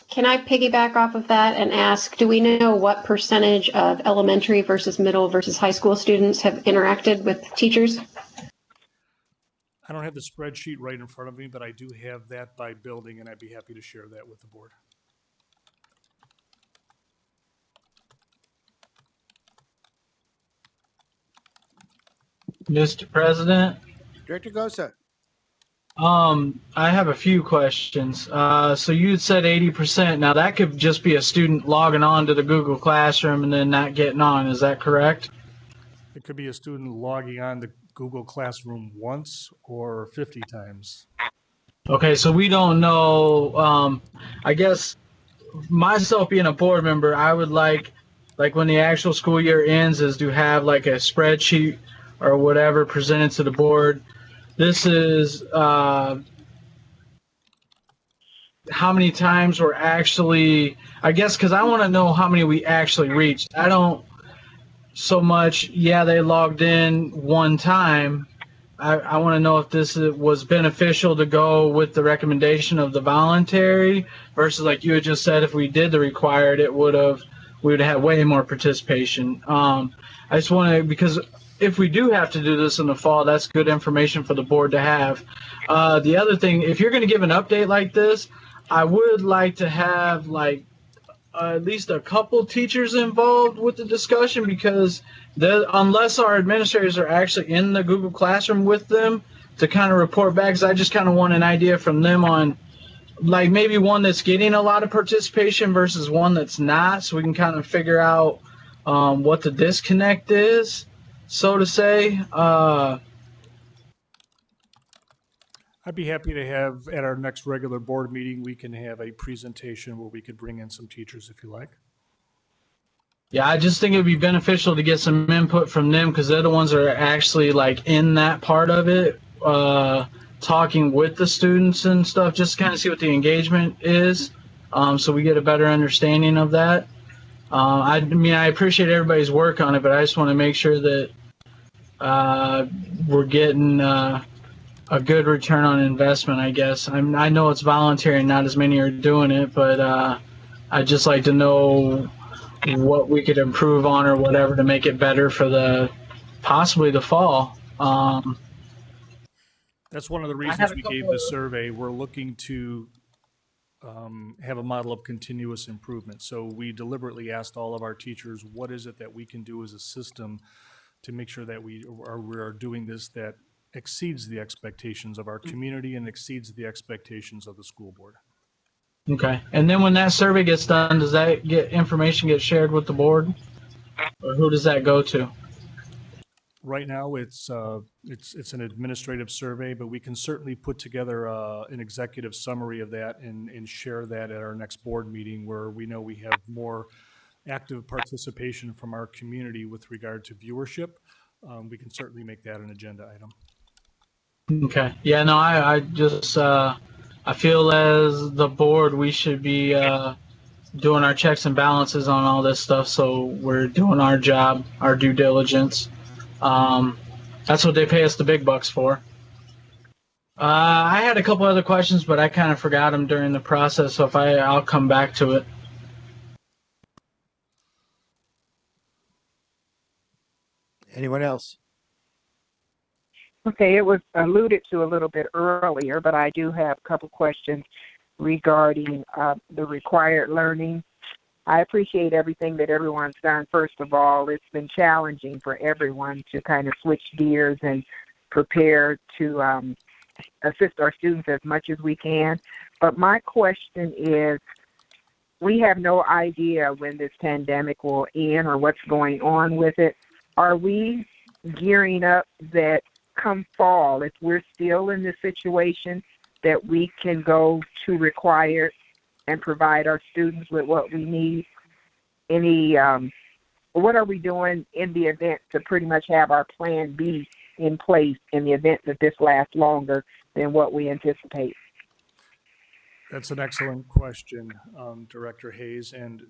Can I piggyback off of that and ask, do we know what percentage of elementary versus middle versus high school students have interacted with teachers? I don't have the spreadsheet right in front of me, but I do have that by building, and I'd be happy to share that with the board. Mr. President, Director Gosa. I have a few questions. So you said 80%. Now that could just be a student logging on to the Google Classroom and then not getting on. Is that correct? It could be a student logging on to Google Classroom once or 50 times. Okay, so we don't know. I guess myself being a board member, I would like when the actual school year ends, is to have like a spreadsheet or whatever presented to the board. This is how many times we're actually, I guess, because I want to know how many we actually reached. I don't so much, yeah, they logged in one time. I want to know if was beneficial to go with the recommendation of the voluntary versus, like you had just said, if we did the required, we would have way more participation. I just want to, because if we do have to do this in the fall, that's good information for the board to have. The other thing, if you're going to give an update like this, I would like to have like at least a couple teachers involved with the discussion, because unless our administrators are actually in the Google Classroom with them to kind of report back, because I just kind of want an idea from them on like maybe one that's getting a lot of participation versus one that's not, so we can kind of figure out what the disconnect is, so to say. I'd be happy to have, at our next regular board meeting, we can have a presentation where we could bring in some teachers if you like. Yeah, I just think it would be beneficial to get some input from them, because they're the ones that are actually like in that part of it, talking with the students and stuff, just to kind of see what the engagement is, so we get a better understanding of that. I mean, I appreciate everybody's work on it, but I just want to make sure that we're getting a good return on investment, I guess. I know it's voluntary and not as many are doing it, but I'd just like to know what we could improve on or whatever to make it better for possibly the fall. That's one of the reasons we gave the survey. We're looking to have a model of continuous improvement. So we deliberately asked all of our teachers, what is it that we can do as a system to make sure that we are doing this that exceeds the expectations of our community and exceeds the expectations of the school board. Okay. And then when that survey gets done, does that information get shared with the board? Or who does that go to? Right now, it's an administrative survey, but we can certainly put together an executive summary of that and share that at our next board meeting, where we know we have more active participation from our community with regard to viewership. We can certainly make that an agenda item. Okay. Yeah, no, I just, I feel as the board, we should be doing our checks and balances on all this stuff, so we're doing our job, our due diligence. That's what they pay us the big bucks for. I had a couple other questions, but I kind of forgot them during the process, so I'll come back to it. Anyone else? Okay, it was alluded to a little bit earlier, but I do have a couple questions regarding the required learning. I appreciate everything that everyone's done. First of all, it's been challenging for everyone to kind of switch gears and prepare to assist our students as much as we can. But my question is, we have no idea when this pandemic will end or what's going on with it. Are we gearing up that come fall, if we're still in this situation, that we can go to required and provide our students with what we need? What are we doing in the event to pretty much have our plan B in place in the event that this lasts longer than what we anticipate? That's an excellent question, Director Hayes, and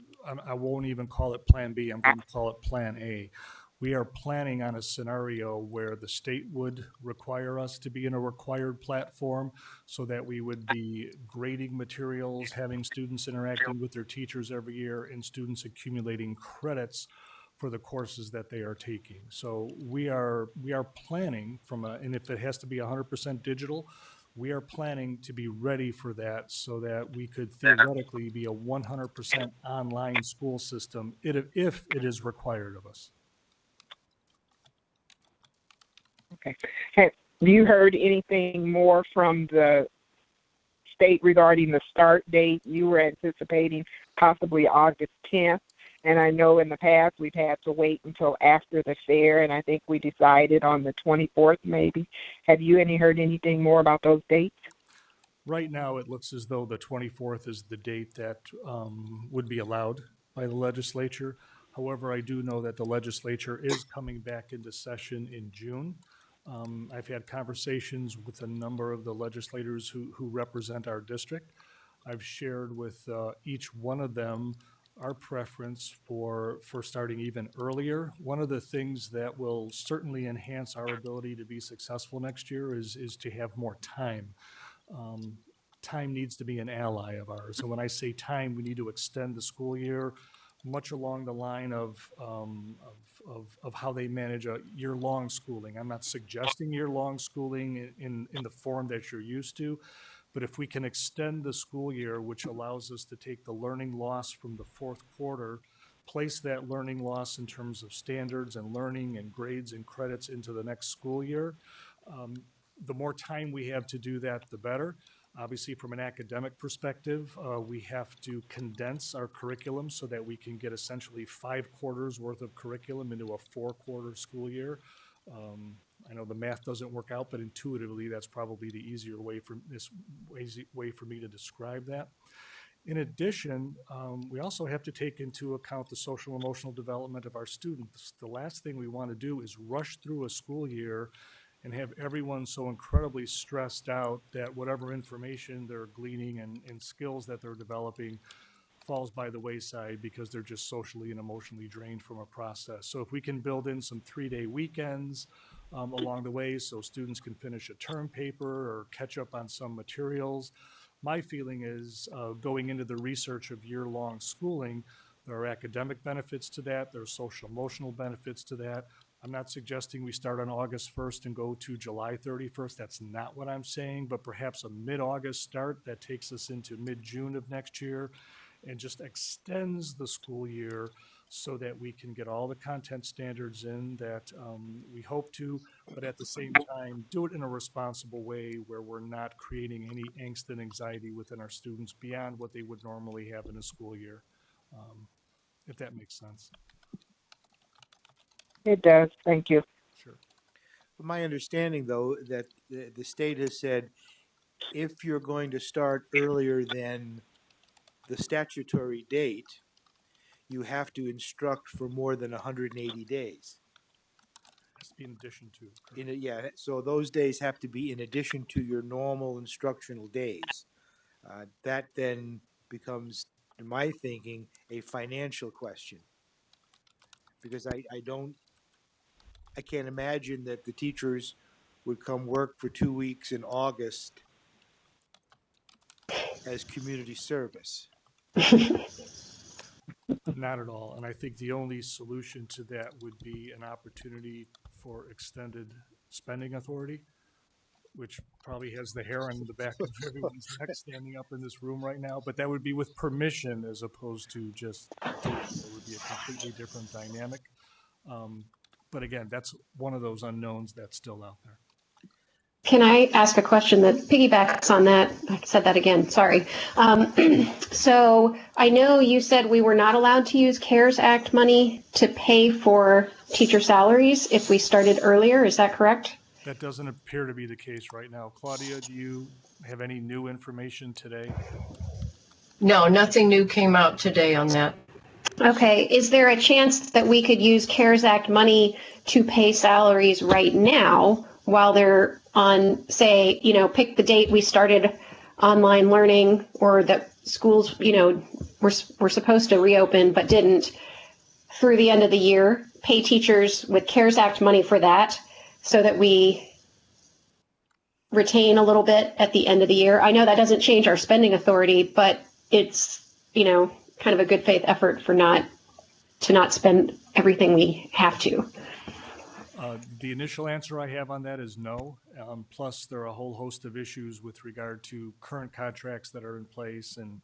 I won't even call it Plan B. I'm going to call it Plan A. We are planning on a scenario where the state would require us to be in a required platform, so that we would be grading materials, having students interacting with their teachers every year, and students accumulating credits for the courses that they are taking. So we are planning and if it has to be 100% digital, we are planning to be ready for that, so that we could theoretically be a 100% online school system if it is required of us. Okay. Have you heard anything more from the state regarding the start date? You were anticipating possibly August 10th, and I know in the past we've had to wait until after the fair, and I think we decided on the 24th maybe. Have you heard anything more about those dates? Right now, it looks as though the 24th is the date that would be allowed by the legislature. However, I do know that the legislature is coming back into session in June. I've had conversations with a number of the legislators who represent our district. I've shared with each one of them our preference for starting even earlier. One of the things that will certainly enhance our ability to be successful next year is to have more time. Time needs to be an ally of ours. And when I say time, we need to extend the school year much along the line of how they manage a year-long schooling. I'm not suggesting year-long schooling in the form that you're used to, but if we can extend the school year, which allows us to take the learning loss from the fourth quarter, place that learning loss in terms of standards and learning and grades and credits into the next school year, the more time we have to do that, the better. Obviously, from an academic perspective, we have to condense our curriculum so that we can get essentially 5 quarters worth of curriculum into a 4-quarter school year. I know the math doesn't work out, but intuitively, that's probably the easier way for me to describe that. In addition, we also have to take into account the social emotional development of our students. The last thing we want to do is rush through a school year and have everyone so incredibly stressed out that whatever information they're gleaning and skills that they're developing falls by the wayside because they're just socially and emotionally drained from a process. So if we can build in some 3-day weekends along the way so students can finish a term paper or catch up on some materials, my feeling is going into the research of year-long schooling, there are academic benefits to that, there are social emotional benefits to that. I'm not suggesting we start on August 1st and go to July 31st. That's not what I'm saying, but perhaps a mid-August start that takes us into mid-June of next year and just extends the school year so that we can get all the content standards in that we hope to, but at the same time, do it in a responsible way where we're not creating any angst and anxiety within our students beyond what they would normally have in a school year, if that makes sense. It does. Thank you. Sure. My understanding, though, that the state has said if you're going to start earlier than the statutory date, you have to instruct for more than 180 days. Has to be in addition to. Yeah, so those days have to be in addition to your normal instructional days. That then becomes, in my thinking, a financial question. Because I can't imagine that the teachers would come work for 2 weeks in August as community service. Not at all. And I think the only solution to that would be an opportunity for extended spending authority, which probably has the hair on the back of everyone's neck standing up in this room right now. But that would be with permission as opposed to just doing it. It would be a completely different dynamic. But again, that's one of those unknowns that's still out there. Can I ask a question that piggybacks on that? I said that again, sorry. So I know you said we were not allowed to use CARES Act money to pay for teacher salaries if we started earlier. Is that correct? That doesn't appear to be the case right now. Claudia, do you have any new information today? No, nothing new came out today on that. Okay. Is there a chance that we could use CARES Act money to pay salaries right now while they're on, say, pick the date we started online learning or that schools, were supposed to reopen but didn't through the end of the year, pay teachers with CARES Act money for that so that we retain a little bit at the end of the year? I know that doesn't change our spending authority, but it's, kind of a good faith effort for not spend everything we have to. The initial answer I have on that is no. Plus, there are a whole host of issues with regard to current contracts that are in place. And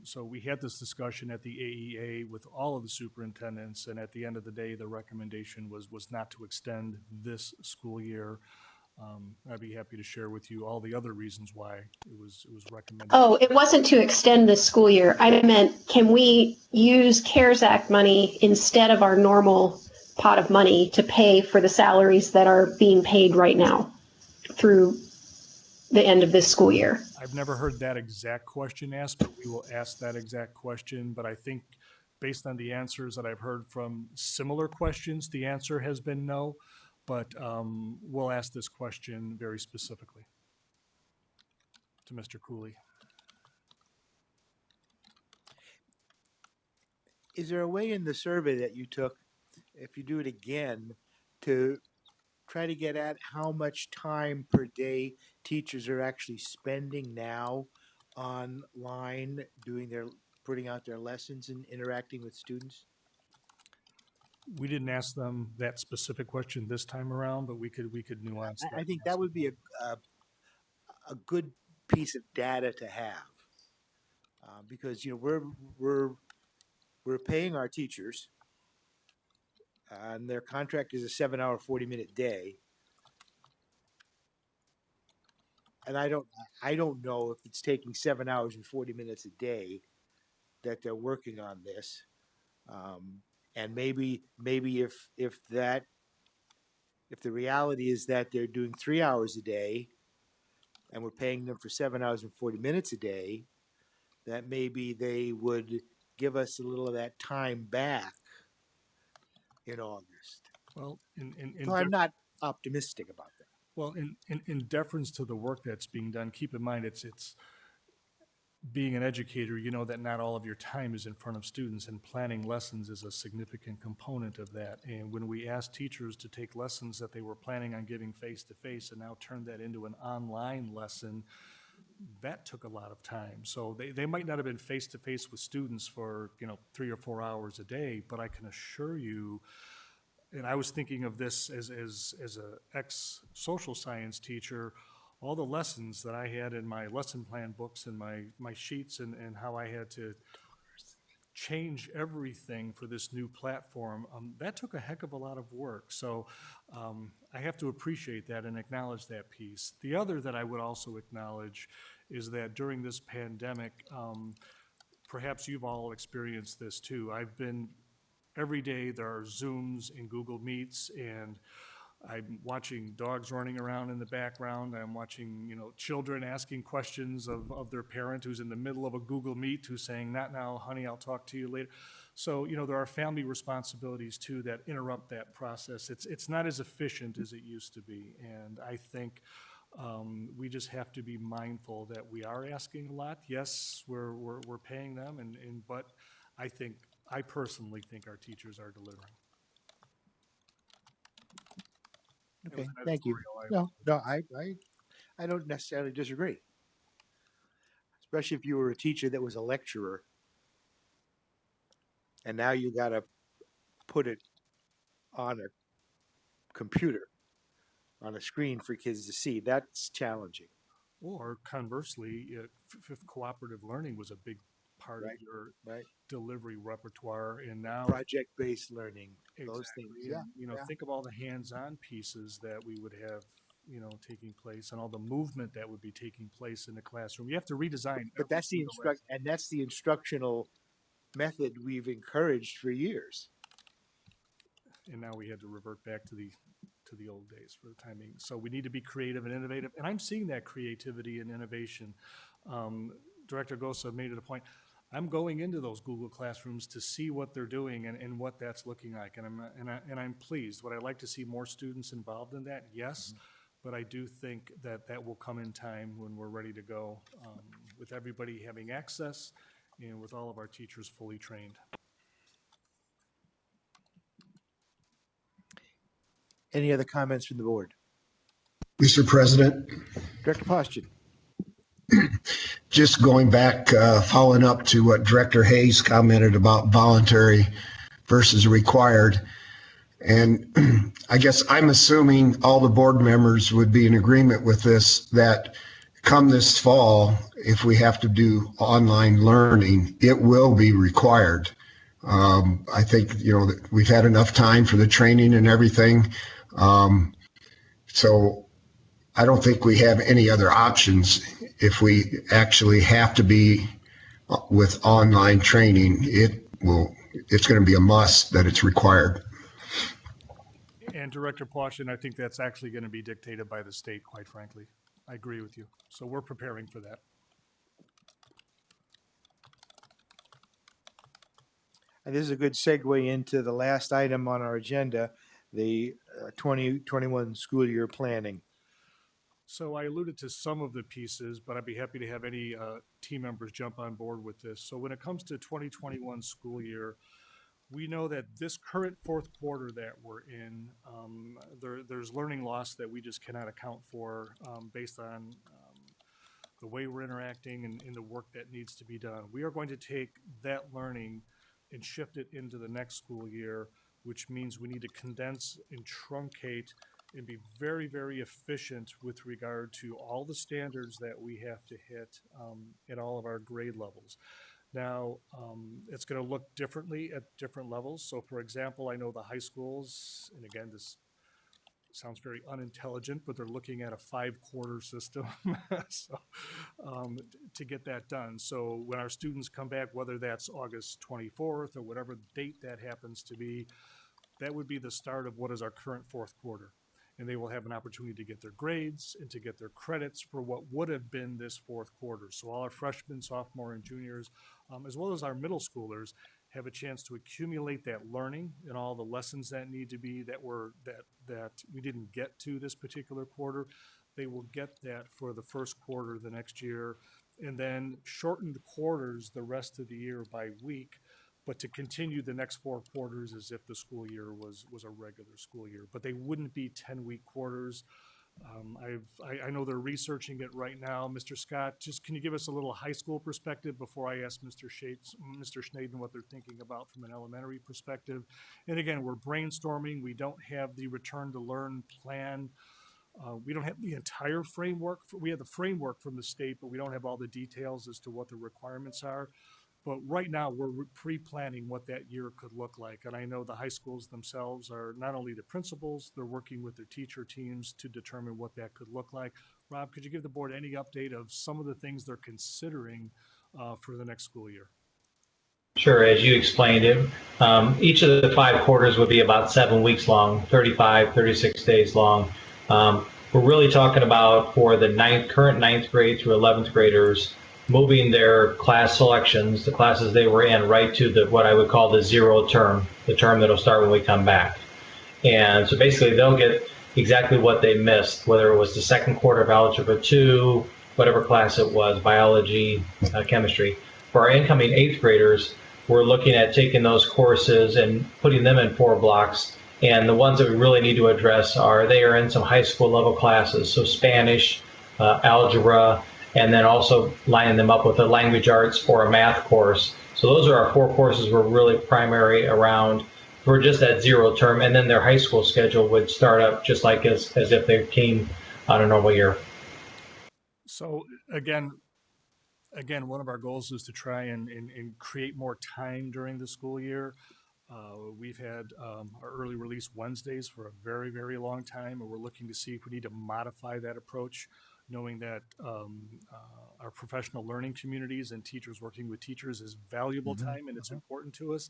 so we had this discussion at the AEA with all of the superintendents. And at the end of the day, the recommendation was not to extend this school year. I'd be happy to share with you all the other reasons why it was recommended. Oh, it wasn't to extend this school year. I meant, can we use CARES Act money instead of our normal pot of money to pay for the salaries that are being paid right now through the end of this school year? I've never heard that exact question asked, but we will ask that exact question. But I think based on the answers that I've heard from similar questions, the answer has been no. But we'll ask this question very specifically to Mr. Cooley. Is there a way in the survey that you took, if you do it again, to try to get at how much time per day teachers are actually spending now online putting out their lessons and interacting with students? We didn't ask them that specific question this time around, but we could nuance that. I think that would be a good piece of data to have. Because, you know, we're paying our teachers, and their contract is a 7-hour, 40-minute day. And I don't know if it's taking 7 hours and 40 minutes a day that they're working on this. And maybe if the reality is that they're doing 3 hours a day and we're paying them for 7 hours and 40 minutes a day, that maybe they would give us a little of that time back in August. Well, So I'm not optimistic about that. Well, in deference to the work that's being done, keep in mind it's being an educator, you know that not all of your time is in front of students, and planning lessons is a significant component of that. And when we asked teachers to take lessons that they were planning on giving face-to-face and now turn that into an online lesson, that took a lot of time. So they might not have been face-to-face with students for 3 or 4 hours a day, but I can assure you, and I was thinking of this as a ex-social science teacher, all the lessons that I had in my lesson plan books and my sheets and how I had to change everything for this new platform, that took a heck of a lot of work. So I have to appreciate that and acknowledge that piece. The other that I would also acknowledge is that during this pandemic, perhaps you've all experienced this too. Every day there are Zooms and Google Meets, and I'm watching dogs running around in the background. I'm watching, children asking questions of their parent who's in the middle of a Google Meet who's saying, "Not now, honey, I'll talk to you later." So, there are family responsibilities too that interrupt that process. It's not as efficient as it used to be. And I think we just have to be mindful that we are asking a lot. Yes, we're paying them, but I personally think our teachers are delivering. Okay, thank you. No, I don't necessarily disagree. Especially if you were a teacher that was a lecturer, and now you got to put it on a computer, on a screen for kids to see. That's challenging. Or conversely, if cooperative learning was a big part of your delivery repertoire, and now project-based learning, those things. Yeah. Think of all the hands-on pieces that we would have, taking place, and all the movement that would be taking place in the classroom. You have to redesign. But that's the instructional method we've encouraged for years. And now we had to revert back to the old days for the timing. So we need to be creative and innovative. And I'm seeing that creativity and innovation. Director Gosa made it a point. I'm going into those Google classrooms to see what they're doing and what that's looking like. And I'm pleased. Would I like to see more students involved in that? Yes. Mm-hmm. But I do think that will come in time when we're ready to go, with everybody having access and with all of our teachers fully trained. Any other comments from the board? Mr. President? Director Poston. Just going back, following up to what Director Hayes commented about voluntary versus required. And I guess I'm assuming all the board members would be in agreement with this, that come this fall, if we have to do online learning, it will be required. I think, that we've had enough time for the training and everything. So I don't think we have any other options. If we actually have to be with online training, it's going to be a must that it's required. And Director Poston, I think that's actually going to be dictated by the state, quite frankly. I agree with you. So we're preparing for that. And this is a good segue into the last item on our agenda, the 2021 school year planning. So I alluded to some of the pieces, but I'd be happy to have any team members jump on board with this. So when it comes to 2021 school year, we know that this current fourth quarter that we're in, there's learning loss that we just cannot account for based on the way we're interacting and the work that needs to be done. We are going to take that learning and shift it into the next school year, which means we need to condense and truncate and be very, very efficient with regard to all the standards that we have to hit at all of our grade levels. Now, it's going to look differently at different levels. So, for example, I know the high schools, and again, this sounds very unintelligent, but they're looking at a 5-quarter system so, to get that done. So when our students come back, whether that's August 24th or whatever date that happens to be, that would be the start of what is our current fourth quarter. And they will have an opportunity to get their grades and to get their credits for what would have been this fourth quarter. So all our freshmen, sophomore, and juniors, as well as our middle schoolers, have a chance to accumulate that learning and all the lessons that need to be that we didn't get to this particular quarter. They will get that for the first quarter the next year, and then shortened quarters the rest of the year by week, but to continue the next 4 quarters as if the school year was a regular school year. But they wouldn't be 10-week quarters. I know they're researching it right now. Mr. Scott, just can you give us a little high school perspective before I ask Mr. Schnaden what they're thinking about from an elementary perspective? And again, we're brainstorming. We don't have the return to learn plan. We don't have the entire framework. We have the framework from the state, but we don't have all the details as to what the requirements are. But right now, we're pre-planning what that year could look like. And I know the high schools themselves are not only the principals, they're working with their teacher teams to determine what that could look like. Rob, could you give the board any update of some of the things they're considering for the next school year? Sure, as you explained it, each of the 5 quarters would be about 7 weeks long, 35, 36 days long. We're really talking about for the current 9th grade through 11th graders, moving their class selections, the classes they were in, right to what I would call the 0 term, the term that'll start when we come back. And so basically they'll get exactly what they missed, whether it was the 2nd quarter of Algebra 2, whatever class it was, biology, chemistry. For our incoming 8th graders, we're looking at taking those courses and putting them in 4 blocks. And the ones that we really need to address they are in some high school level classes, so Spanish, algebra, and then also lining them up with a language arts or a math course. So those are our 4 courses we're really primary around for just that 0 term, and then their high school schedule would start up just like as if they came on a normal year. So again, one of our goals is to try and create more time during the school year. We've had our early release Wednesdays for a very, very long time, and we're looking to see if we need to modify that approach, knowing that our professional learning communities and teachers working with teachers is valuable time and it's important to us,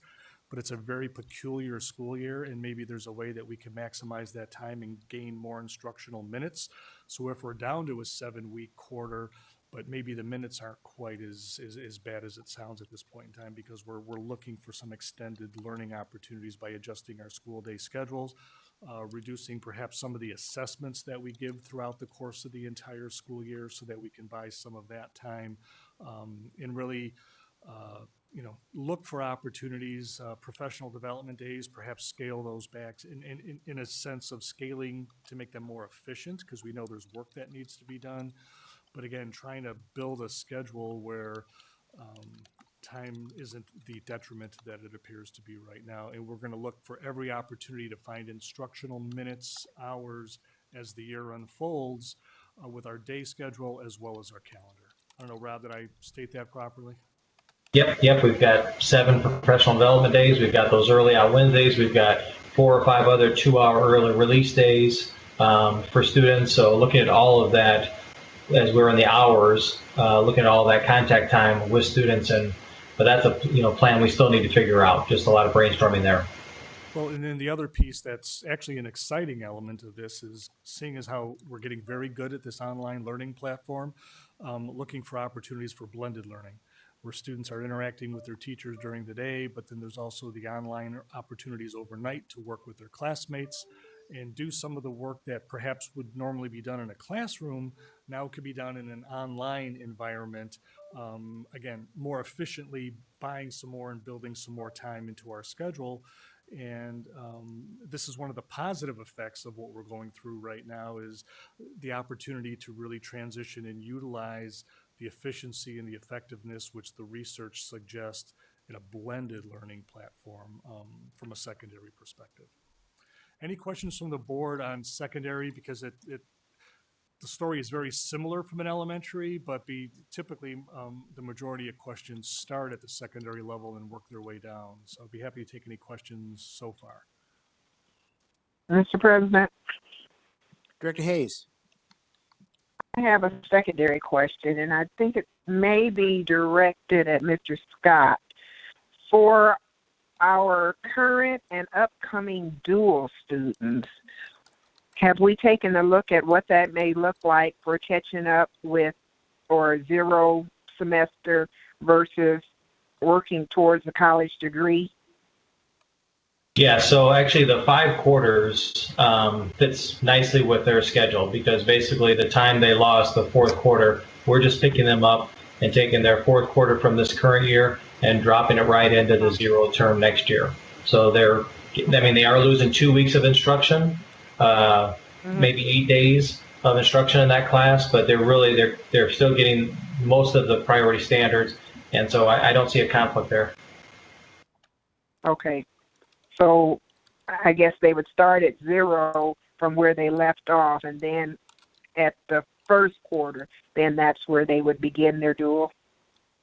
but it's a very peculiar school year, and maybe there's a way that we can maximize that time and gain more instructional minutes. So if we're down to a 7-week quarter, but maybe the minutes aren't quite as bad as it sounds at this point in time, because we're looking for some extended learning opportunities by adjusting our school day schedules, reducing perhaps some of the assessments that we give throughout the course of the entire school year so that we can buy some of that time and really look for opportunities, professional development days, perhaps scale those back in a sense of scaling to make them more efficient, because we know there's work that needs to be done. But again, trying to build a schedule where time isn't the detriment that it appears to be right now. And we're going to look for every opportunity to find instructional minutes, hours as the year unfolds with our day schedule as well as our calendar. I don't know, Rob, did I state that properly? Yep. We've got 7 professional development days. We've got those early out Wednesdays. We've got 4 or 5 other 2-hour early release days for students. So looking at all of that as we're in the hours, looking at all that contact time with students, but that's a plan we still need to figure out. Just a lot of brainstorming there. Well, and then the other piece that's actually an exciting element of this is seeing as how we're getting very good at this online learning platform, looking for opportunities for blended learning, where students are interacting with their teachers during the day, but then there's also the online opportunities overnight to work with their classmates and do some of the work that perhaps would normally be done in a classroom now could be done in an online environment. Again, more efficiently, buying some more and building some more time into our schedule. And this is one of the positive effects of what we're going through right now, is the opportunity to really transition and utilize the efficiency and the effectiveness which the research suggests in a blended learning platform from a secondary perspective. Any questions from the board on secondary? Because the story is very similar from an elementary, but typically the majority of questions start at the secondary level and work their way down. So I'd be happy to take any questions so far. Mr. President, Director Hayes. I have a secondary question, and I think it may be directed at Mr. Scott. For our current and upcoming dual students, have we taken a look at what that may look like for catching up with or zero semester versus working towards a college degree? Yeah, so actually the 5 quarters fits nicely with their schedule, because basically the time they lost the 4th quarter, we're just picking them up and taking their 4th quarter from this current year and dropping it right into the 0 term next year. So they are losing 2 weeks of instruction, maybe 8 days of instruction in that class, but they're still getting most of the priority standards, and so I don't see a conflict there. Okay. So I guess they would start at 0 from where they left off, and then at the 1st quarter, then that's where they would begin their dual?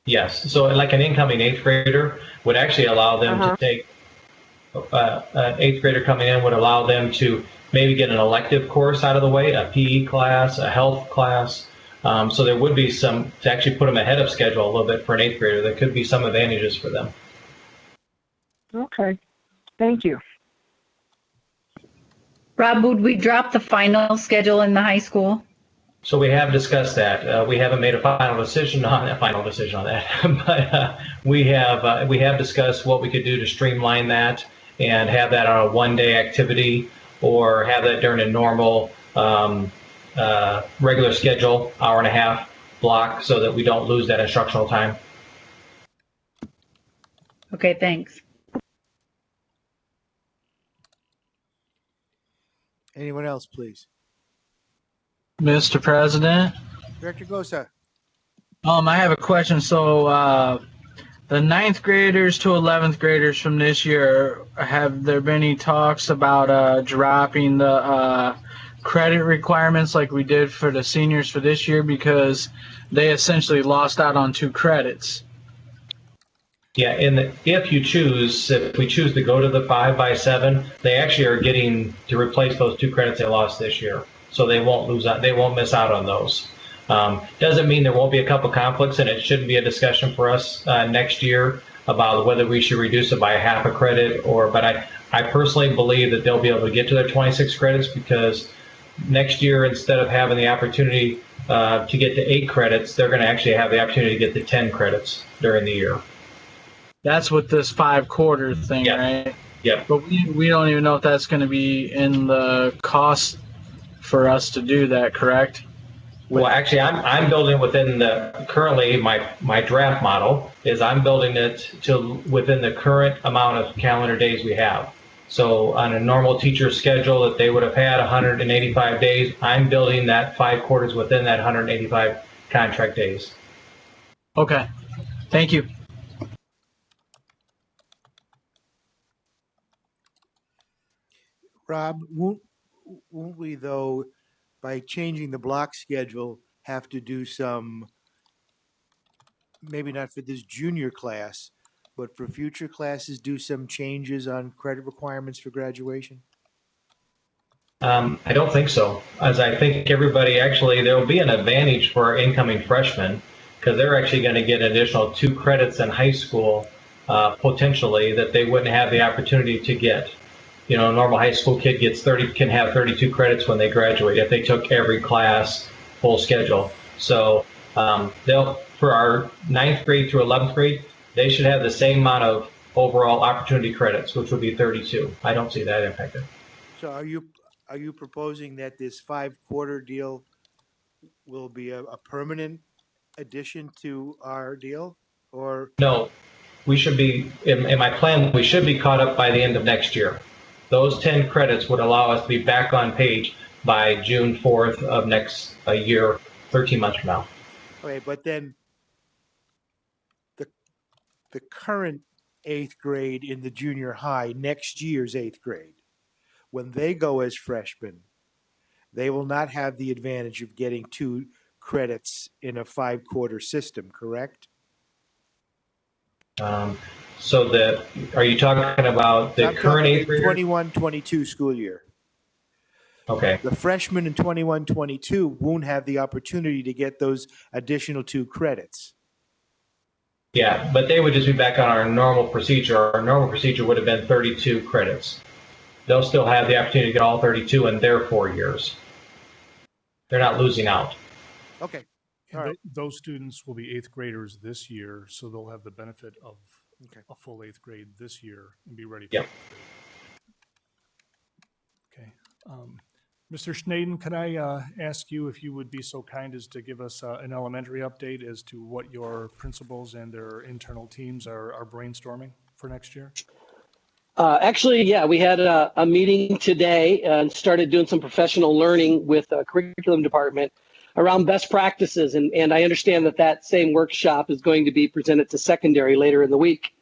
Yes. So like an incoming 8th grader would actually allow them to take, an 8th grader coming in would allow them to maybe get an elective course out of the way, a PE class, a health class. So there would be some, to actually put them ahead of schedule a little bit for an 8th grader, there could be some advantages for them. Okay. Thank you. Rob, would we drop the final schedule in the high school? So we have discussed that. We haven't made a final decision on that, but we have discussed what we could do to streamline that and have that on a 1-day activity, or have that during a normal regular schedule, 1.5-hour block, so that we don't lose that instructional time. Okay, thanks. Anyone else, please? Mr. President, Director Gosa. I have a question. So the 9th graders to 11th graders from this year, have there been any talks about dropping the credit requirements like we did for the seniors for this year, because they essentially lost out on 2 credits? Yeah, and if we choose to go to the 5x7, they actually are getting to replace those 2 credits they lost this year. So they won't lose out, they won't miss out on those. Doesn't mean there won't be a couple conflicts, and it shouldn't be a discussion for us next year about whether we should reduce it by 1/2 credit, but I personally believe that they'll be able to get to their 26 credits, because next year, instead of having the opportunity to get to 8 credits, they're going to actually have the opportunity to get to 10 credits during the year. That's with this 5-quarter thing, right? Yeah. But we don't even know if that's going to be in the cost for us to do that, correct? Well, actually, I'm building within currently my draft model is I'm building it to within the current amount of calendar days we have. So on a normal teacher schedule that they would have had 185 days, I'm building that 5 quarters within that 185 contract days. Okay. Thank you. Rob, won't we, though, by changing the block schedule, have to do some, maybe not for this junior class, but for future classes, do some changes on credit requirements for graduation? I don't think so, as I think everybody actually, there will be an advantage for our incoming freshmen, because they're actually going to get an additional 2 credits in high school, potentially, that they wouldn't have the opportunity to get. You know, a normal high school kid can have 32 credits when they graduate if they took every class full schedule. So for our 9th grade through 11th grade, they should have the same amount of overall opportunity credits, which would be 32. I don't see that impacted. So are you proposing that this 5-quarter deal will be a permanent addition to our deal? Or, No, we should be, in my plan, we should be caught up by the end of next year. Those 10 credits would allow us to be back on page by June 4th of next year, 13 months from now. okay, but then the current 8th grade in the junior high, next year's 8th grade, when they go as freshmen, they will not have the advantage of getting 2 credits in a 5-quarter system, correct? So are you talking about the I'm current talking 8th the graders? 21-22 school year. Okay. The freshmen in 21-22 won't have the opportunity to get those additional 2 credits. Yeah, but they would just be back on our normal procedure. Our normal procedure would have been 32 credits. They'll still have the opportunity to get all 32 in their 4 years. They're not losing out. Okay. And All right. those students will be 8th graders this year, so they'll have the benefit of Okay. a full 8th grade this year and be ready for Yep. 8th grade. Okay. Mr. Schnaden, can I ask you if you would be so kind as to give us an elementary update as to what your principals and their internal teams are brainstorming for next year? Actually, yeah, we had a meeting today and started doing some professional learning with the curriculum department around best practices. And I understand that same workshop is going to be presented to secondary later in the week.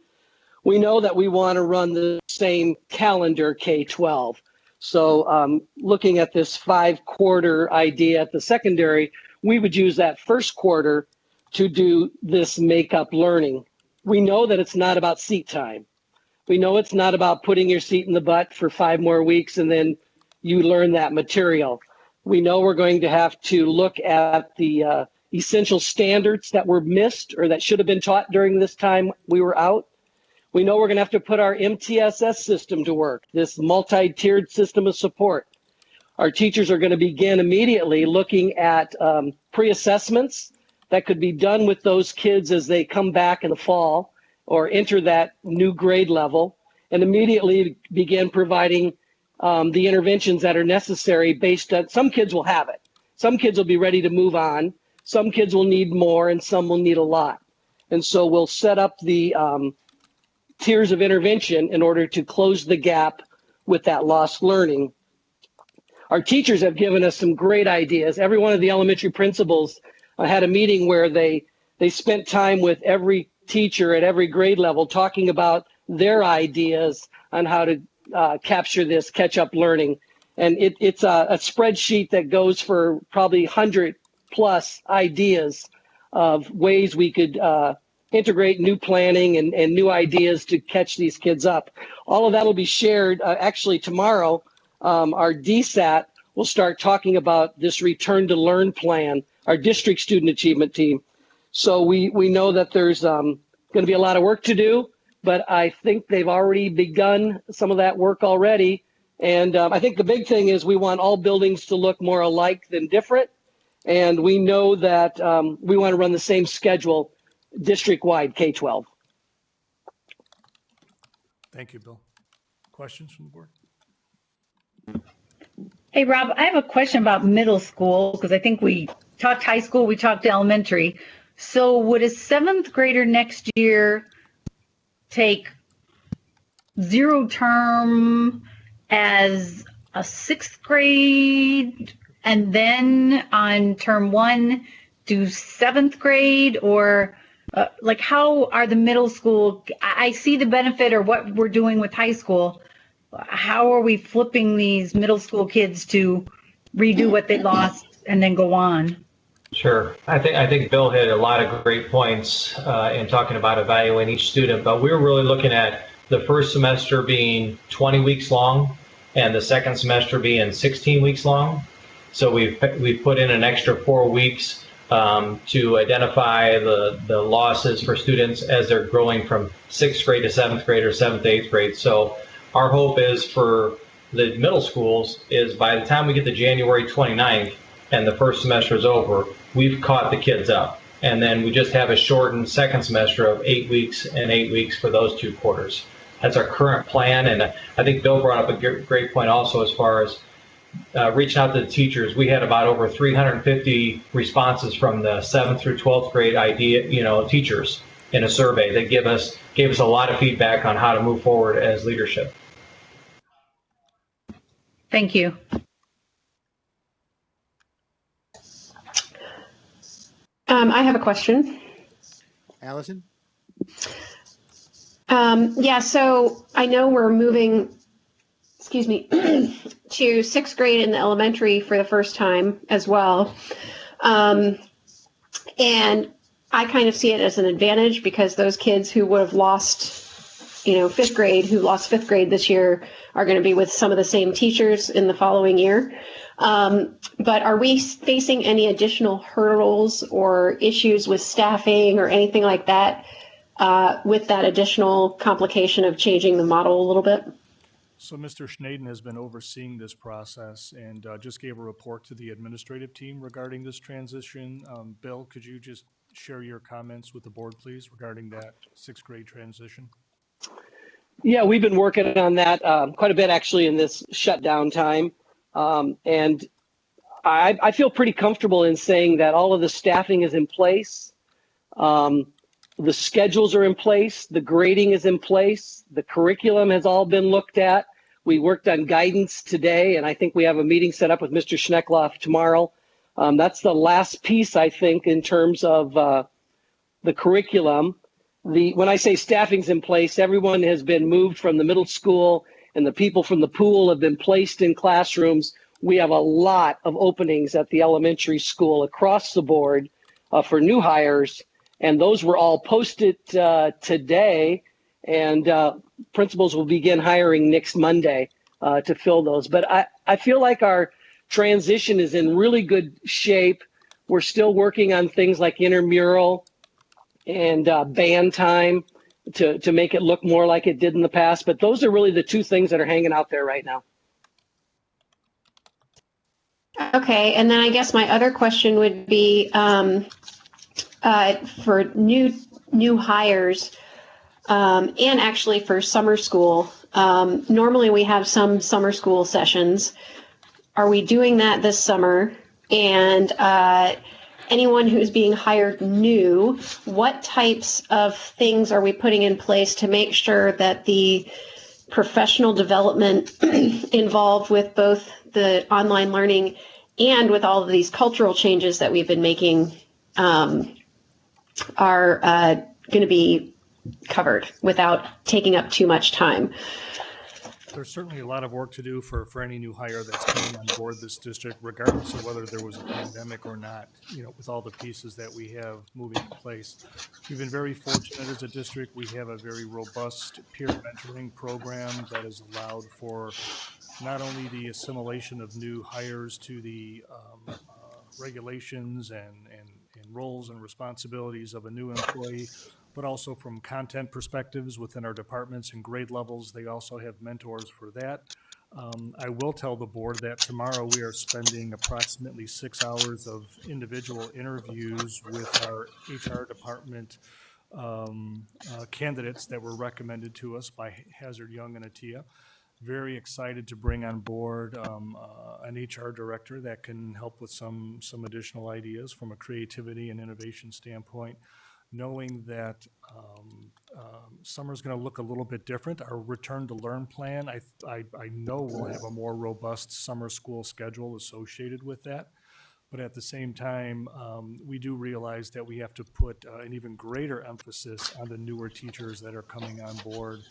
We know that we want to run the same calendar K-12. So looking at this 5-quarter idea at the secondary, we would use that first quarter to do this makeup learning. We know that it's not about seat time. We know it's not about putting your seat in the butt for 5 more weeks and then you learn that material. We know we're going to have to look at the essential standards that were missed or that should have been taught during this time we were out. We know we're going to have to put our MTSS system to work, this multi-tiered system of support. Our teachers are going to begin immediately looking at pre-assessments that could be done with those kids as they come back in the fall or enter that new grade level, and immediately begin providing the interventions that are necessary based on, some kids will have it. Some kids will be ready to move on. Some kids will need more and some will need a lot. And so we'll set up the tiers of intervention in order to close the gap with that lost learning. Our teachers have given us some great ideas. Every one of the elementary principals had a meeting where they spent time with every teacher at every grade level talking about their ideas on how to capture this catch-up learning. And it's a spreadsheet that goes for probably 100+ ideas of ways we could integrate new planning and new ideas to catch these kids up. All of that will be shared. Actually, tomorrow, our DSAT will start talking about this return to learn plan, our district student achievement team. So we know that there's going to be a lot of work to do, but I think they've already begun some of that work already. And I think the big thing is we want all buildings to look more alike than different. And we know that we want to run the same schedule district-wide K-12. Thank you, Bill. Questions from the board? Hey, Rob, I have a question about middle school because I think we talked high school, we talked elementary. So would a 7th grader next year take 0 term as a 6th grade and then on term 1 do 7th grade, or like how are the middle school? I see the benefit or what we're doing with high school. How are we flipping these middle school kids to redo what they lost and then go on? Sure. I think Bill hit a lot of great points in talking about evaluating each student, but we're really looking at the first semester being 20 weeks long and the second semester being 16 weeks long. So we've put in an extra 4 weeks to identify the losses for students as they're growing from 6th grade to 7th grade or 7th to 8th grade. So our hope is for the middle schools is by the time we get to January 29th and the first semester is over, we've caught the kids up. And then we just have a shortened second semester of 8 weeks and 8 weeks for those 2 quarters. That's our current plan. And I think Bill brought up a great point also as far as reaching out to the teachers. We had about over 350 responses from the 7th through 12th grade teachers in a survey that gave us a lot of feedback on how to move forward as leadership. Thank you. I have a question. Allison? Yeah, so I know we're moving, excuse me, to sixth grade in the elementary for the first time as well. And I kind of see it as an advantage because those kids who would have lost, fifth grade, who lost fifth grade this year, are going to be with some of the same teachers in the following year. But are we facing any additional hurdles or issues with staffing or anything like that with that additional complication of changing the model a little bit? So Mr. Schnaden has been overseeing this process and just gave a report to the administrative team regarding this transition. Bill, could you just share your comments with the board, please, regarding that sixth grade transition? Yeah, we've been working on that quite a bit actually in this shutdown time. And I feel pretty comfortable in saying that all of the staffing is in place. The schedules are in place. The grading is in place. The curriculum has all been looked at. We worked on guidance today, and I think we have a meeting set up with Mr. Schneckloff tomorrow. That's the last piece, I think, in terms of the curriculum. When I say staffing's in place, everyone has been moved from the middle school, and the people from the pool have been placed in classrooms. We have a lot of openings at the elementary school across the board for new hires, and those were all posted today, and principals will begin hiring next Monday to fill those. But I feel like our transition is in really good shape. We're still working on things like intramural and band time to make it look more like it did in the past. But those are really the two things that are hanging out there right now. Okay, and then I guess my other question would be for new hires and actually for summer school. Normally we have some summer school sessions. Are we doing that this summer? And anyone who's being hired new, what types of things are we putting in place to make sure that the professional development involved with both the online learning and with all of these cultural changes that we've been making are going to be covered without taking up too much time? There's certainly a lot of work to do for any new hire that's coming on board this district, regardless of whether there was a pandemic or not, with all the pieces that we have moving in place. We've been very fortunate as a district. We have a very robust peer mentoring program that has allowed for not only the assimilation of new hires to the regulations and roles and responsibilities of a new employee, but also from content perspectives within our departments and grade levels. They also have mentors for that. I will tell the board that tomorrow we are spending approximately 6 hours of individual interviews with our HR department candidates that were recommended to us by Hazard Young and Atia. Very excited to bring on board an HR director that can help with some additional ideas from a creativity and innovation standpoint, knowing that summer's going to look a little bit different. Our return to learn plan, I know we'll have a more robust summer school schedule associated with that. But at the same time, we do realize that we have to put an even greater emphasis on the newer teachers that are coming on board,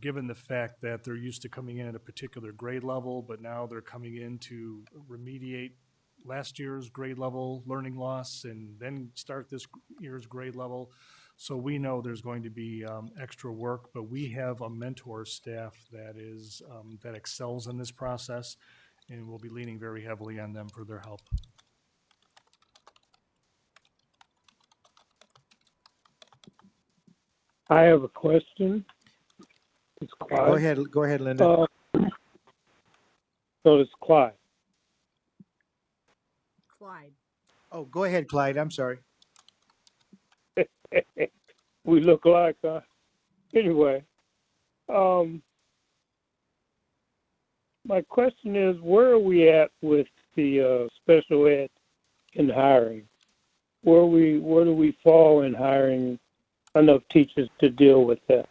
given the fact that they're used to coming in at a particular grade level, but now they're coming in to remediate last year's grade level learning loss and then start this year's grade level. So we know there's going to be extra work, but we have a mentor staff that is that excels in this process, and we'll be leaning very heavily on them for their help. I have a question. It's Clyde. Go ahead, Linda. So it's Clyde. Clyde. Oh, go ahead, Clyde. I'm sorry. We look like, anyway. My question is, where are we at with the special ed in hiring? Where do we fall in hiring enough teachers to deal with that?